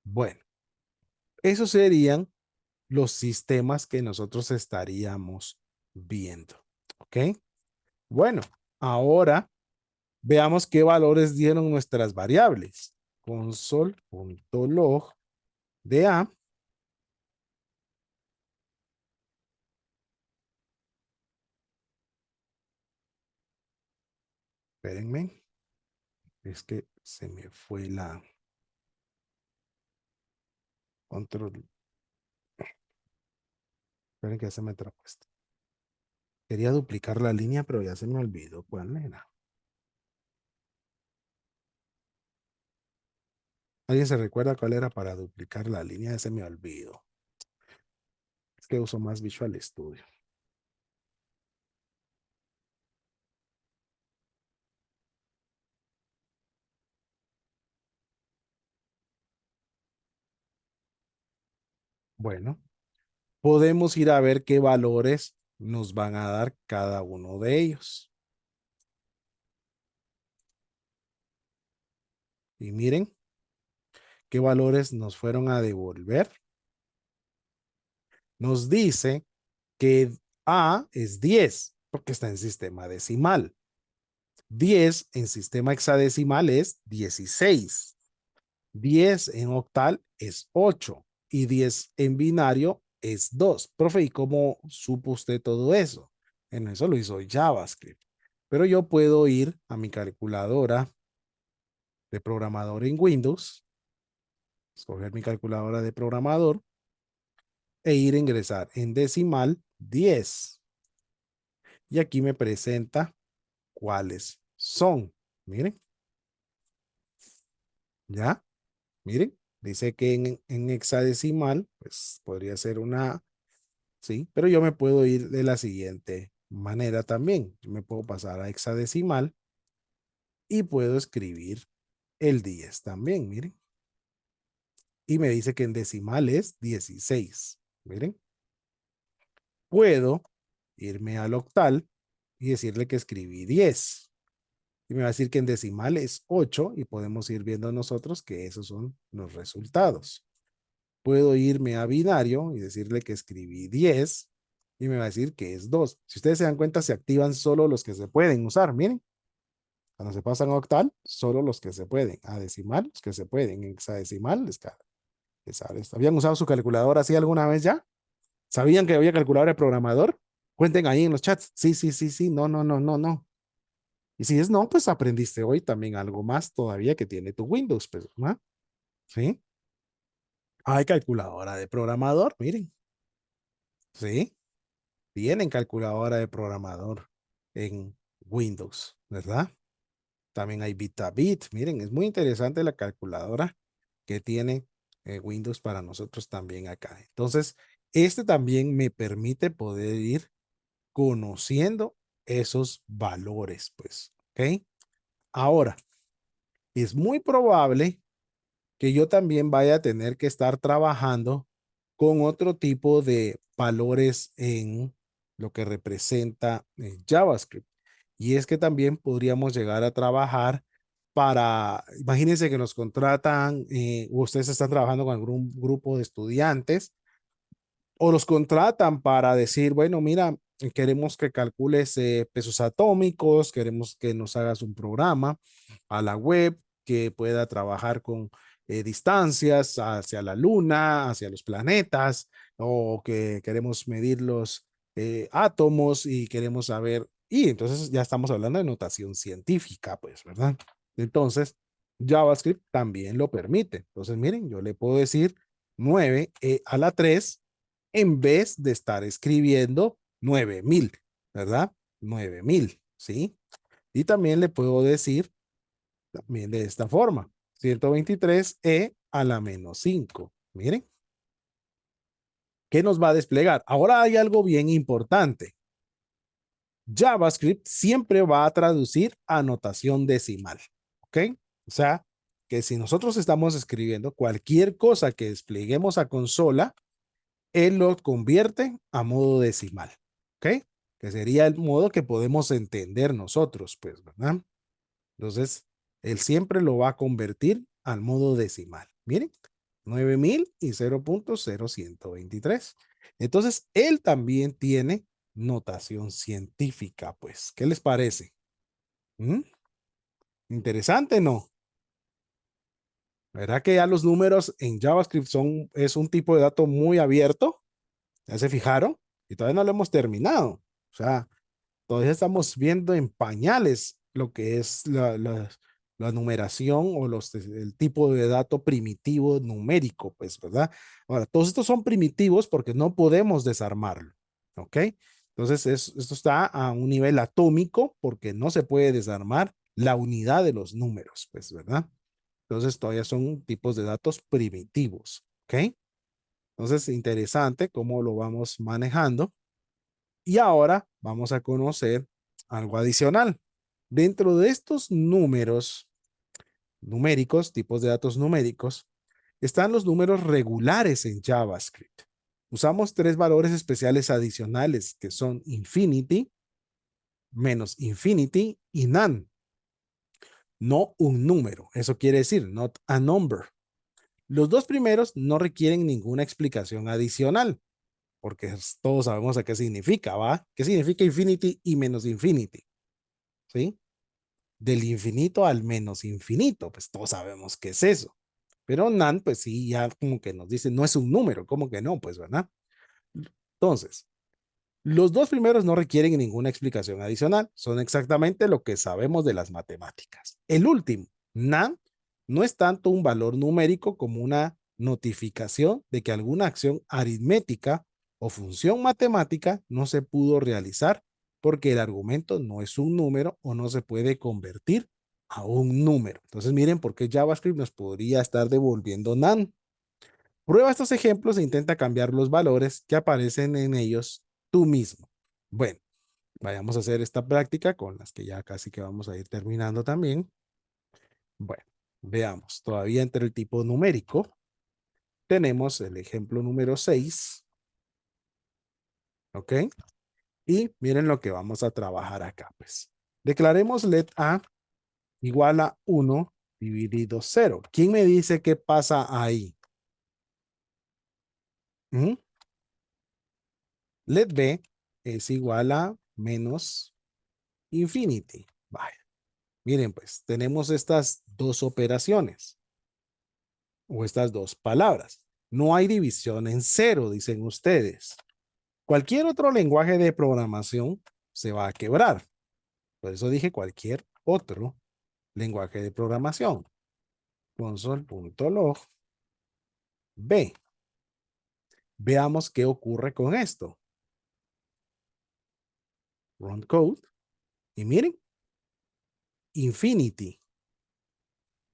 Bueno, esos serían los sistemas que nosotros estaríamos viendo. ¿Ok? Bueno, ahora veamos qué valores dieron nuestras variables. Console.log de A. Espérenme, es que se me fue la control. Esperen que ya se me trabó esto. Quería duplicar la línea, pero ya se me olvidó cuál era. ¿Alguien se recuerda cuál era para duplicar la línea? Ya se me olvidó. Es que uso más Visual Studio. Bueno, podemos ir a ver qué valores nos van a dar cada uno de ellos. Y miren qué valores nos fueron a devolver. Nos dice que A es 10 porque está en sistema decimal. 10 en sistema hexadecimal es 16. 10 en octal es 8 y 10 en binario es 2. Profe, ¿y cómo supo usted todo eso? En eso lo hizo JavaScript. Pero yo puedo ir a mi calculadora de programador en Windows, escoger mi calculadora de programador e ir a ingresar en decimal 10. Y aquí me presenta cuáles son. Miren, ya, miren, dice que en hexadecimal, pues podría ser una, sí, pero yo me puedo ir de la siguiente manera también. Yo me puedo pasar a hexadecimal y puedo escribir el 10 también, miren. Y me dice que en decimal es 16. Miren, puedo irme al octal y decirle que escribí 10. Y me va a decir que en decimal es 8 y podemos ir viendo nosotros que esos son los resultados. Puedo irme a binario y decirle que escribí 10 y me va a decir que es 2. Si ustedes se dan cuenta, se activan solo los que se pueden usar. Miren, Cuando se pasan a octal, solo los que se pueden. A decimal, los que se pueden. En hexadecimal, ¿habían usado su calculadora así alguna vez ya? ¿Sabían que había calculadora de programador? Cuenten ahí en los chats. Sí, sí, sí, sí. No, no, no, no, no. Y si es no, pues aprendiste hoy también algo más todavía que tiene tu Windows, pues, ¿no? Sí. Hay calculadora de programador, miren. Sí. Tienen calculadora de programador en Windows, ¿verdad? También hay Vitabit. Miren, es muy interesante la calculadora que tiene Windows para nosotros también acá. Entonces, este también me permite poder ir conociendo esos valores, pues, ¿ok? Ahora, es muy probable que yo también vaya a tener que estar trabajando con otro tipo de valores en lo que representa JavaScript. Y es que también podríamos llegar a trabajar para, imagínense que nos contratan, ustedes están trabajando con algún grupo de estudiantes o los contratan para decir, bueno, mira, queremos que calcules pesos atómicos, queremos que nos hagas un programa a la web que pueda trabajar con distancias hacia la luna, hacia los planetas, o que queremos medir los átomos y queremos saber, y entonces ya estamos hablando de notación científica, pues, ¿verdad? Entonces, JavaScript también lo permite. Entonces, miren, yo le puedo decir 9 a la 3 en vez de estar escribiendo 9000, ¿verdad? 9000, ¿sí? Y también le puedo decir también de esta forma, 123e a la menos 5. Miren, ¿qué nos va a desplegar? Ahora hay algo bien importante. JavaScript siempre va a traducir a notación decimal, ¿ok? O sea, que si nosotros estamos escribiendo cualquier cosa que despleguemos a consola, él lo convierte a modo decimal, ¿ok? Que sería el modo que podemos entender nosotros, pues, ¿verdad? Entonces, él siempre lo va a convertir al modo decimal. Miren, 9000 y 0.0123. Entonces, él también tiene notación científica, pues. ¿Qué les parece? ¿Mm? Interesante, ¿no? ¿Verdad que ya los números en JavaScript es un tipo de dato muy abierto? ¿Ya se fijaron? Y todavía no lo hemos terminado. O sea, todavía estamos viendo en pañales lo que es la numeración o el tipo de dato primitivo numérico, pues, ¿verdad? Ahora, todos estos son primitivos porque no podemos desarmarlo, ¿ok? Entonces, esto está a un nivel atómico porque no se puede desarmar la unidad de los números, pues, ¿verdad? Entonces, todavía son tipos de datos primitivos, ¿ok? Entonces, interesante cómo lo vamos manejando. Y ahora vamos a conocer algo adicional. Dentro de estos números numéricos, tipos de datos numéricos, están los números regulares en JavaScript. Usamos tres valores especiales adicionales que son infinity, menos infinity y none. No un número. Eso quiere decir not a number. Los dos primeros no requieren ninguna explicación adicional, porque todos sabemos a qué significa, ¿va? ¿Qué significa infinity y menos infinity? ¿Sí? Del infinito al menos infinito, pues todos sabemos qué es eso. Pero NaN, pues sí, ya como que nos dice, no es un número, ¿cómo que no? Pues, ¿verdad? Entonces, los dos primeros no requieren ninguna explicación adicional, son exactamente lo que sabemos de las matemáticas. El último, NaN, no es tanto un valor numérico como una notificación de que alguna acción aritmética o función matemática no se pudo realizar porque el argumento no es un número o no se puede convertir a un número. Entonces miren por qué JavaScript nos podría estar devolviendo NaN. Prueba estos ejemplos e intenta cambiar los valores que aparecen en ellos tú mismo. Bueno, vayamos a hacer esta práctica con las que ya casi que vamos a ir terminando también. Bueno, veamos. Todavía entre el tipo numérico tenemos el ejemplo número 6. ¿Ok? Y miren lo que vamos a trabajar acá, pues. Declaremos let A igual a 1 dividido 0. ¿Quién me dice qué pasa ahí? ¿Mm? Let B es igual a menos infinity. Vaya. Miren, pues tenemos estas dos operaciones o estas dos palabras. No hay división en cero, dicen ustedes. Cualquier otro lenguaje de programación se va a quebrar. Por eso dije cualquier otro lenguaje de programación. Console.log B. Veamos qué ocurre con esto. Run code. Y miren, infinity.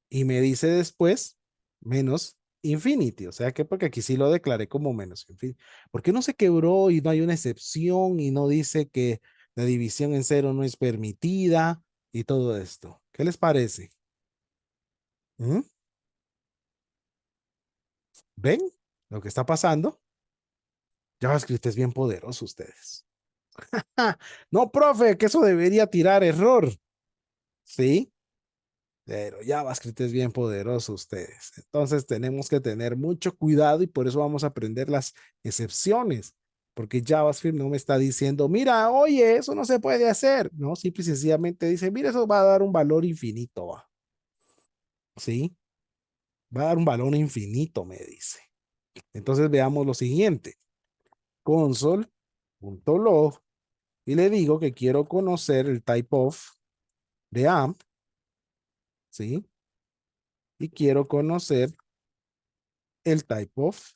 Y me dice después menos infinity. O sea que porque aquí sí lo declaré como menos infinity. ¿Por qué no se quebró y no hay una excepción y no dice que la división en cero no es permitida y todo esto? ¿Qué les parece? ¿Mm? ¿Ven lo que está pasando? JavaScript es bien poderoso ustedes. No, profe, que eso debería tirar error. Sí, pero JavaScript es bien poderoso ustedes. Entonces tenemos que tener mucho cuidado y por eso vamos a aprender las excepciones. Porque JavaScript no me está diciendo, mira, oye, eso no se puede hacer. No, simple y sencillamente dice, mira, eso va a dar un valor infinito. ¿Sí? Va a dar un valor infinito, me dice. Entonces veamos lo siguiente. Console.log y le digo que quiero conocer el type of de AMP, ¿sí? Y quiero conocer el type of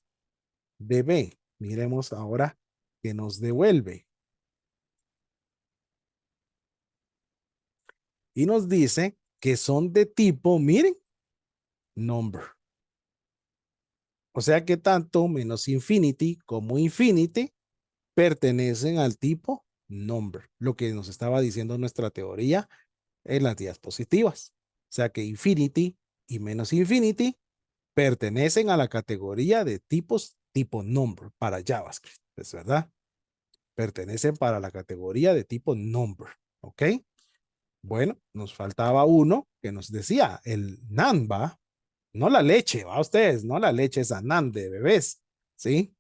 de B. Miremos ahora que nos devuelve. Y nos dice que son de tipo, miren, number. O sea que tanto menos infinity como infinity pertenecen al tipo number, lo que nos estaba diciendo nuestra teoría en las diapositivas. O sea que infinity y menos infinity pertenecen a la categoría de tipos tipo number para JavaScript, ¿es verdad? Pertenecen para la categoría de tipo number, ¿ok? Bueno, nos faltaba uno que nos decía el NaN, ¿va? No la leche, ¿va? Ustedes, no la leche esa NaN de bebés, ¿sí?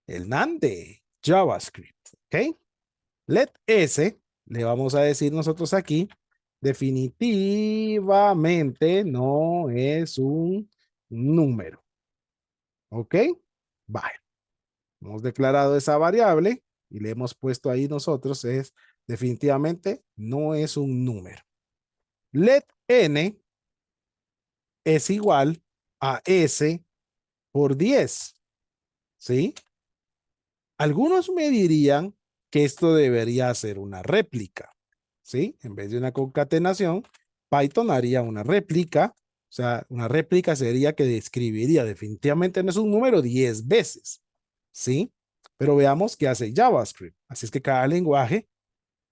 El NaN de JavaScript, ¿ok? Let S, le vamos a decir nosotros aquí, definitivamente no es un número, ¿ok? Vale, hemos declarado esa variable y le hemos puesto ahí nosotros es definitivamente no es un número. Let N es igual a S por 10, ¿sí? Algunos me dirían que esto debería ser una réplica, ¿sí? En vez de una concatenación, Python haría una réplica, o sea, una réplica sería que describiría definitivamente no es un número 10 veces, ¿sí? Pero veamos qué hace JavaScript. Así es que cada lenguaje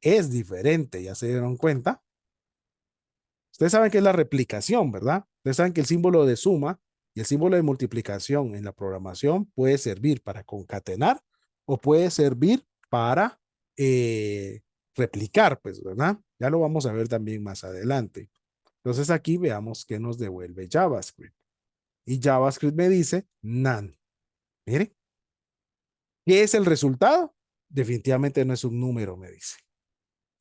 es diferente, ¿ya se dieron cuenta? Ustedes saben que es la replicación, ¿verdad? Ustedes saben que el símbolo de suma y el símbolo de multiplicación en la programación puede servir para concatenar o puede servir para replicar, pues, ¿verdad? Ya lo vamos a ver también más adelante. Entonces aquí veamos qué nos devuelve JavaScript. Y JavaScript me dice none. Mire, ¿qué es el resultado? Definitivamente no es un número, me dice,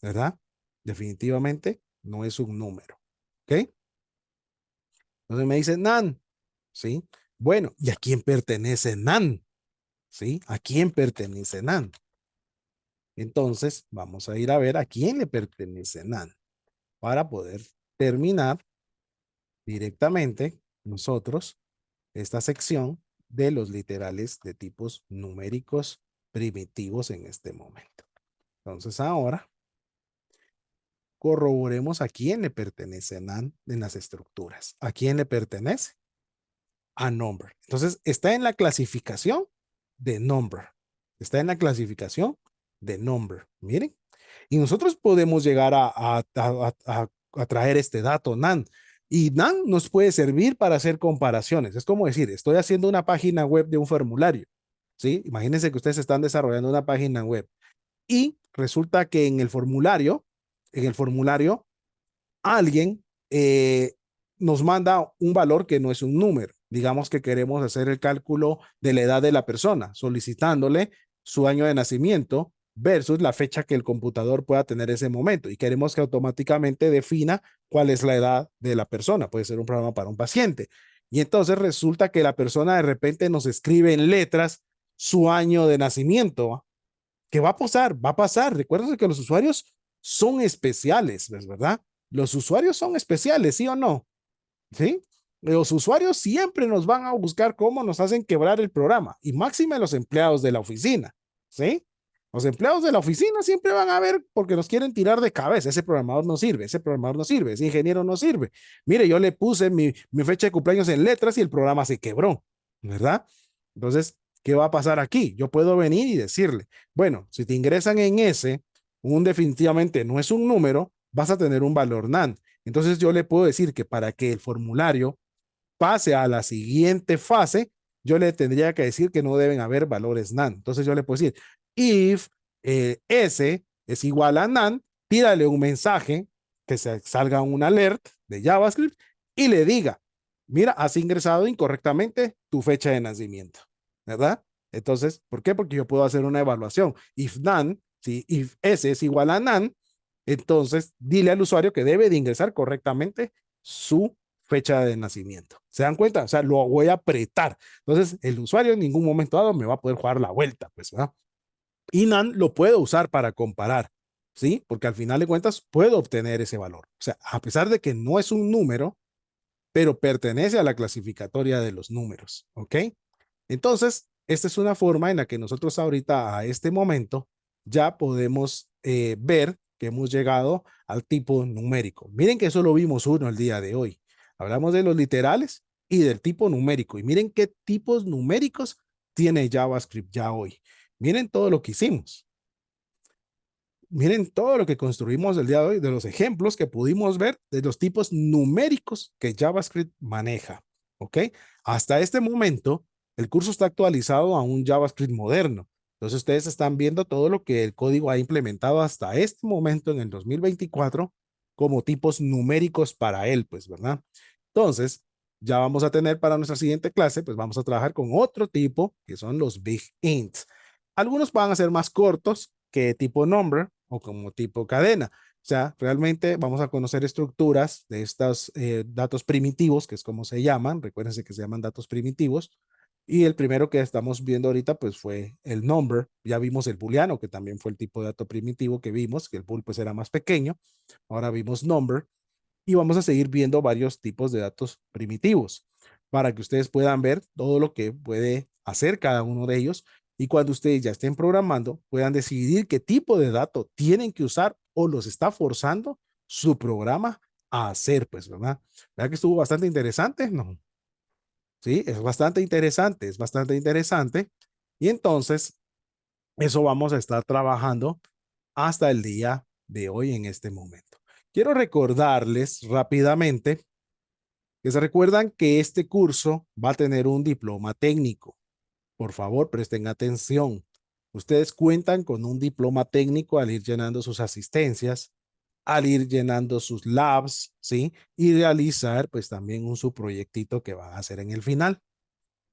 ¿verdad? Definitivamente no es un número. ¿Ok? Entonces me dice NaN, ¿sí? Bueno, ¿y a quién pertenece NaN? ¿Sí? ¿A quién pertenece NaN? Entonces vamos a ir a ver a quién le pertenece NaN para poder terminar directamente nosotros esta sección de los literales de tipos numéricos primitivos en este momento. Entonces ahora corroboremos a quién le pertenece NaN en las estructuras. ¿A quién le pertenece? A number. Entonces, está en la clasificación de number. Está en la clasificación de number. Miren. Y nosotros podemos llegar a traer este dato NaN. Y NaN nos puede servir para hacer comparaciones. Es como decir, estoy haciendo una página web de un formulario. ¿Sí? Imagínense que ustedes están desarrollando una página web y resulta que en el formulario alguien nos manda un valor que no es un número. Digamos que queremos hacer el cálculo de la edad de la persona, solicitándole su año de nacimiento, versus la fecha que el computador pueda tener ese momento. Y queremos que automáticamente defina cuál es la edad de la persona. Puede ser un programa para un paciente. Y entonces resulta que la persona de repente nos escribe en letras su año de nacimiento. ¿Qué va a pasar? Va a pasar. Recuerden que los usuarios son especiales, ¿verdad? Los usuarios son especiales, ¿sí o no? ¿Sí? Los usuarios siempre nos van a buscar cómo nos hacen quebrar el programa y máxime los empleados de la oficina, ¿sí? Los empleados de la oficina siempre van a ver porque nos quieren tirar de cabeza. Ese programador no sirve, ese programador no sirve, ese ingeniero no sirve. Mire, yo le puse mi fecha de cumpleaños en letras y el programa se quebró, ¿verdad? Entonces, ¿qué va a pasar aquí? Yo puedo venir y decirle, bueno, si te ingresan en ese, un definitivamente no es un número, vas a tener un valor NaN. Entonces yo le puedo decir que para que el formulario pase a la siguiente fase, yo le tendría que decir que no deben haber valores NaN. Entonces yo le puedo decir, if S es igual a NaN, tírale un mensaje que se salga un alert de JavaScript y le diga, mira, has ingresado incorrectamente tu fecha de nacimiento, ¿verdad? Entonces, ¿por qué? Porque yo puedo hacer una evaluación. If NaN, si if S es igual a NaN, entonces dile al usuario que debe de ingresar correctamente su fecha de nacimiento. ¿Se dan cuenta? O sea, lo voy a apretar. Entonces, el usuario en ningún momento dado me va a poder jugar la vuelta, pues, ¿verdad? Y NaN lo puedo usar para comparar, ¿sí? Porque al final de cuentas puedo obtener ese valor. O sea, a pesar de que no es un número, pero pertenece a la clasificatoria de los números, ¿ok? Entonces, esta es una forma en la que nosotros ahorita, a este momento, ya podemos ver que hemos llegado al tipo numérico. Miren que eso lo vimos uno el día de hoy. Hablamos de los literales y del tipo numérico. Y miren qué tipos numéricos tiene JavaScript ya hoy. Miren todo lo que hicimos. Miren todo lo que construimos el día de hoy, de los ejemplos que pudimos ver de los tipos numéricos que JavaScript maneja. ¿Ok? Hasta este momento, el curso está actualizado a un JavaScript moderno. Entonces, ustedes están viendo todo lo que el código ha implementado hasta este momento en el 2024 como tipos numéricos para él, pues, ¿verdad? Entonces, ya vamos a tener para nuestra siguiente clase, pues vamos a trabajar con otro tipo, que son los big ints. Algunos van a ser más cortos que tipo number o como tipo cadena. O sea, realmente vamos a conocer estructuras de estos datos primitivos, que es como se llaman. Recuérdense que se llaman datos primitivos. Y el primero que estamos viendo ahorita, pues fue el number. Ya vimos el booleano, que también fue el tipo de dato primitivo que vimos, que el bool pues era más pequeño. Ahora vimos number y vamos a seguir viendo varios tipos de datos primitivos para que ustedes puedan ver todo lo que puede hacer cada uno de ellos y cuando ustedes ya estén programando puedan decidir qué tipo de dato tienen que usar o los está forzando su programa a hacer, pues, ¿verdad? ¿Verdad que estuvo bastante interesante? No. Sí, es bastante interesante, es bastante interesante. Y entonces, eso vamos a estar trabajando hasta el día de hoy en este momento. Quiero recordarles rápidamente que se recuerdan que este curso va a tener un diploma técnico. Por favor, presten atención. Ustedes cuentan con un diploma técnico al ir llenando sus asistencias, al ir llenando sus labs, ¿sí? Y realizar pues también un subproyectito que van a hacer en el final.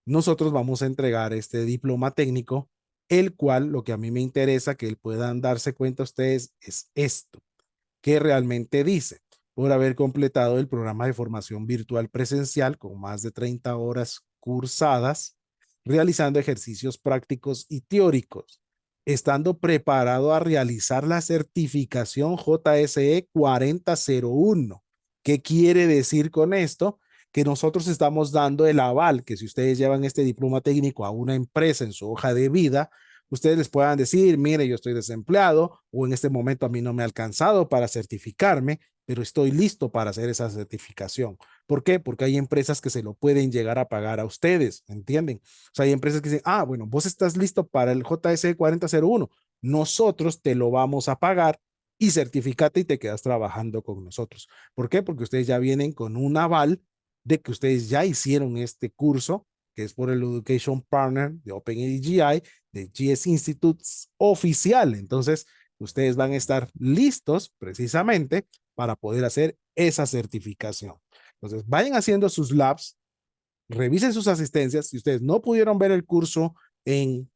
Nosotros vamos a entregar este diploma técnico, el cual lo que a mí me interesa que puedan darse cuenta ustedes es esto que realmente dice, por haber completado el programa de formación virtual presencial con más de 30 horas cursadas, realizando ejercicios prácticos y teóricos, estando preparado a realizar la certificación JSE 4001. ¿Qué quiere decir con esto? Que nosotros estamos dando el aval, que si ustedes llevan este diploma técnico a una empresa en su hoja de vida, ustedes les puedan decir, mire, yo estoy desempleado o en este momento a mí no me ha alcanzado para certificarme, pero estoy listo para hacer esa certificación. ¿Por qué? Porque hay empresas que se lo pueden llegar a pagar a ustedes, ¿entienden? O sea, hay empresas que dicen, ah, bueno, vos estás listo para el JS 4001, nosotros te lo vamos a pagar y certificate y te quedas trabajando con nosotros. ¿Por qué? Porque ustedes ya vienen con un aval de que ustedes ya hicieron este curso, que es por el Education Partner de OpenAGI, de GS Institutes oficial. Entonces, ustedes van a estar listos precisamente para poder hacer esa certificación. Entonces, vayan haciendo sus labs, revisen sus asistencias. Si ustedes no pudieron ver el curso en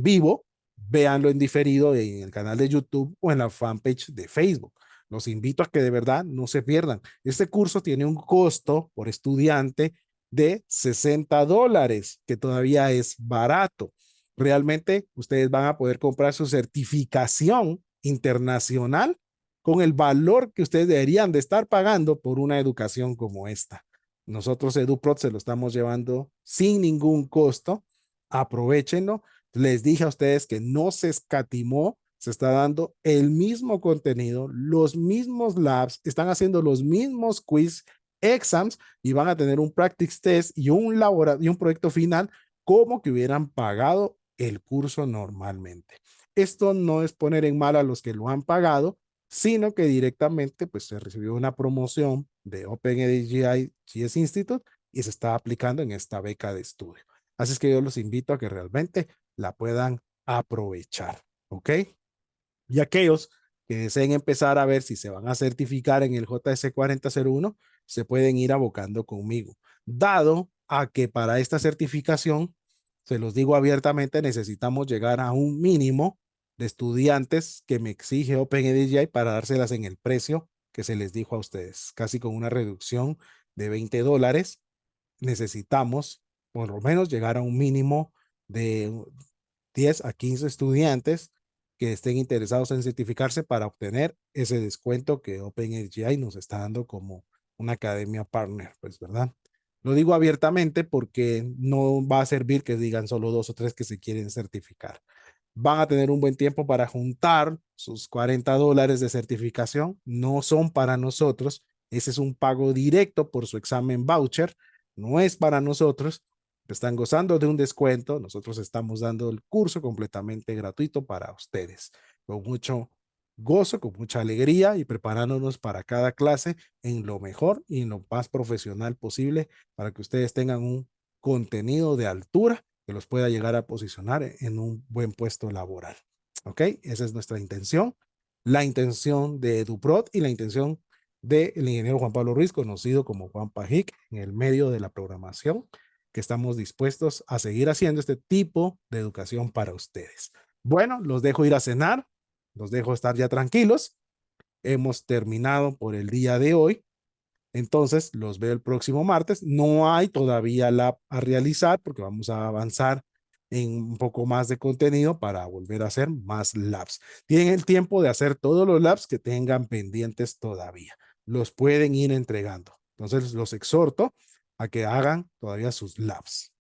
vivo, véanlo en diferido en el canal de YouTube o en la fanpage de Facebook. Los invito a que de verdad no se pierdan. Este curso tiene un costo por estudiante de $60, que todavía es barato. Realmente ustedes van a poder comprar su certificación internacional con el valor que ustedes deberían de estar pagando por una educación como esta. Nosotros EduProd se lo estamos llevando sin ningún costo. Aprovechenlo. Les dije a ustedes que no se escatimó, se está dando el mismo contenido, los mismos labs, están haciendo los mismos quiz, exams y van a tener un practice test y y un proyecto final como que hubieran pagado el curso normalmente. Esto no es poner en mal a los que lo han pagado, sino que directamente pues se recibió una promoción de OpenAGI GS Institute y se está aplicando en esta beca de estudio. Así es que yo los invito a que realmente la puedan aprovechar, ¿ok? Y aquellos que deseen empezar a ver si se van a certificar en el JS 4001, se pueden ir abocando conmigo. Dado a que para esta certificación, se los digo abiertamente, necesitamos llegar a un mínimo de estudiantes que me exige OpenAGI para dárselas en el precio que se les dijo a ustedes, casi con una reducción de $20. Necesitamos por lo menos llegar a un mínimo de 10 a 15 estudiantes que estén interesados en certificarse para obtener ese descuento que OpenAGI nos está dando como una academia partner, pues, ¿verdad? Lo digo abiertamente porque no va a servir que digan solo 2 o 3 que se quieren certificar. Van a tener un buen tiempo para juntar sus $40 de certificación. No son para nosotros. Ese es un pago directo por su examen voucher. No es para nosotros. Están gozando de un descuento. Nosotros estamos dando el curso completamente gratuito para ustedes. Con mucho gozo, con mucha alegría y preparándonos para cada clase en lo mejor y en lo más profesional posible para que ustedes tengan un contenido de altura que los pueda llegar a posicionar en un buen puesto laboral. ¿Ok? Esa es nuestra intención, la intención de EduProd y la intención del ingeniero Juan Pablo Ruiz, conocido como Juan Pajic, en el medio de la programación, que estamos dispuestos a seguir haciendo este tipo de educación para ustedes. Bueno, los dejo ir a cenar, los dejo estar ya tranquilos. Hemos terminado por el día de hoy. Entonces, los veo el próximo martes. No hay todavía lab a realizar porque vamos a avanzar en un poco más de contenido para volver a hacer más labs. Tienen el tiempo de hacer todos los labs que tengan pendientes todavía. Los pueden ir entregando. Entonces, los exhorto a que hagan todavía sus labs.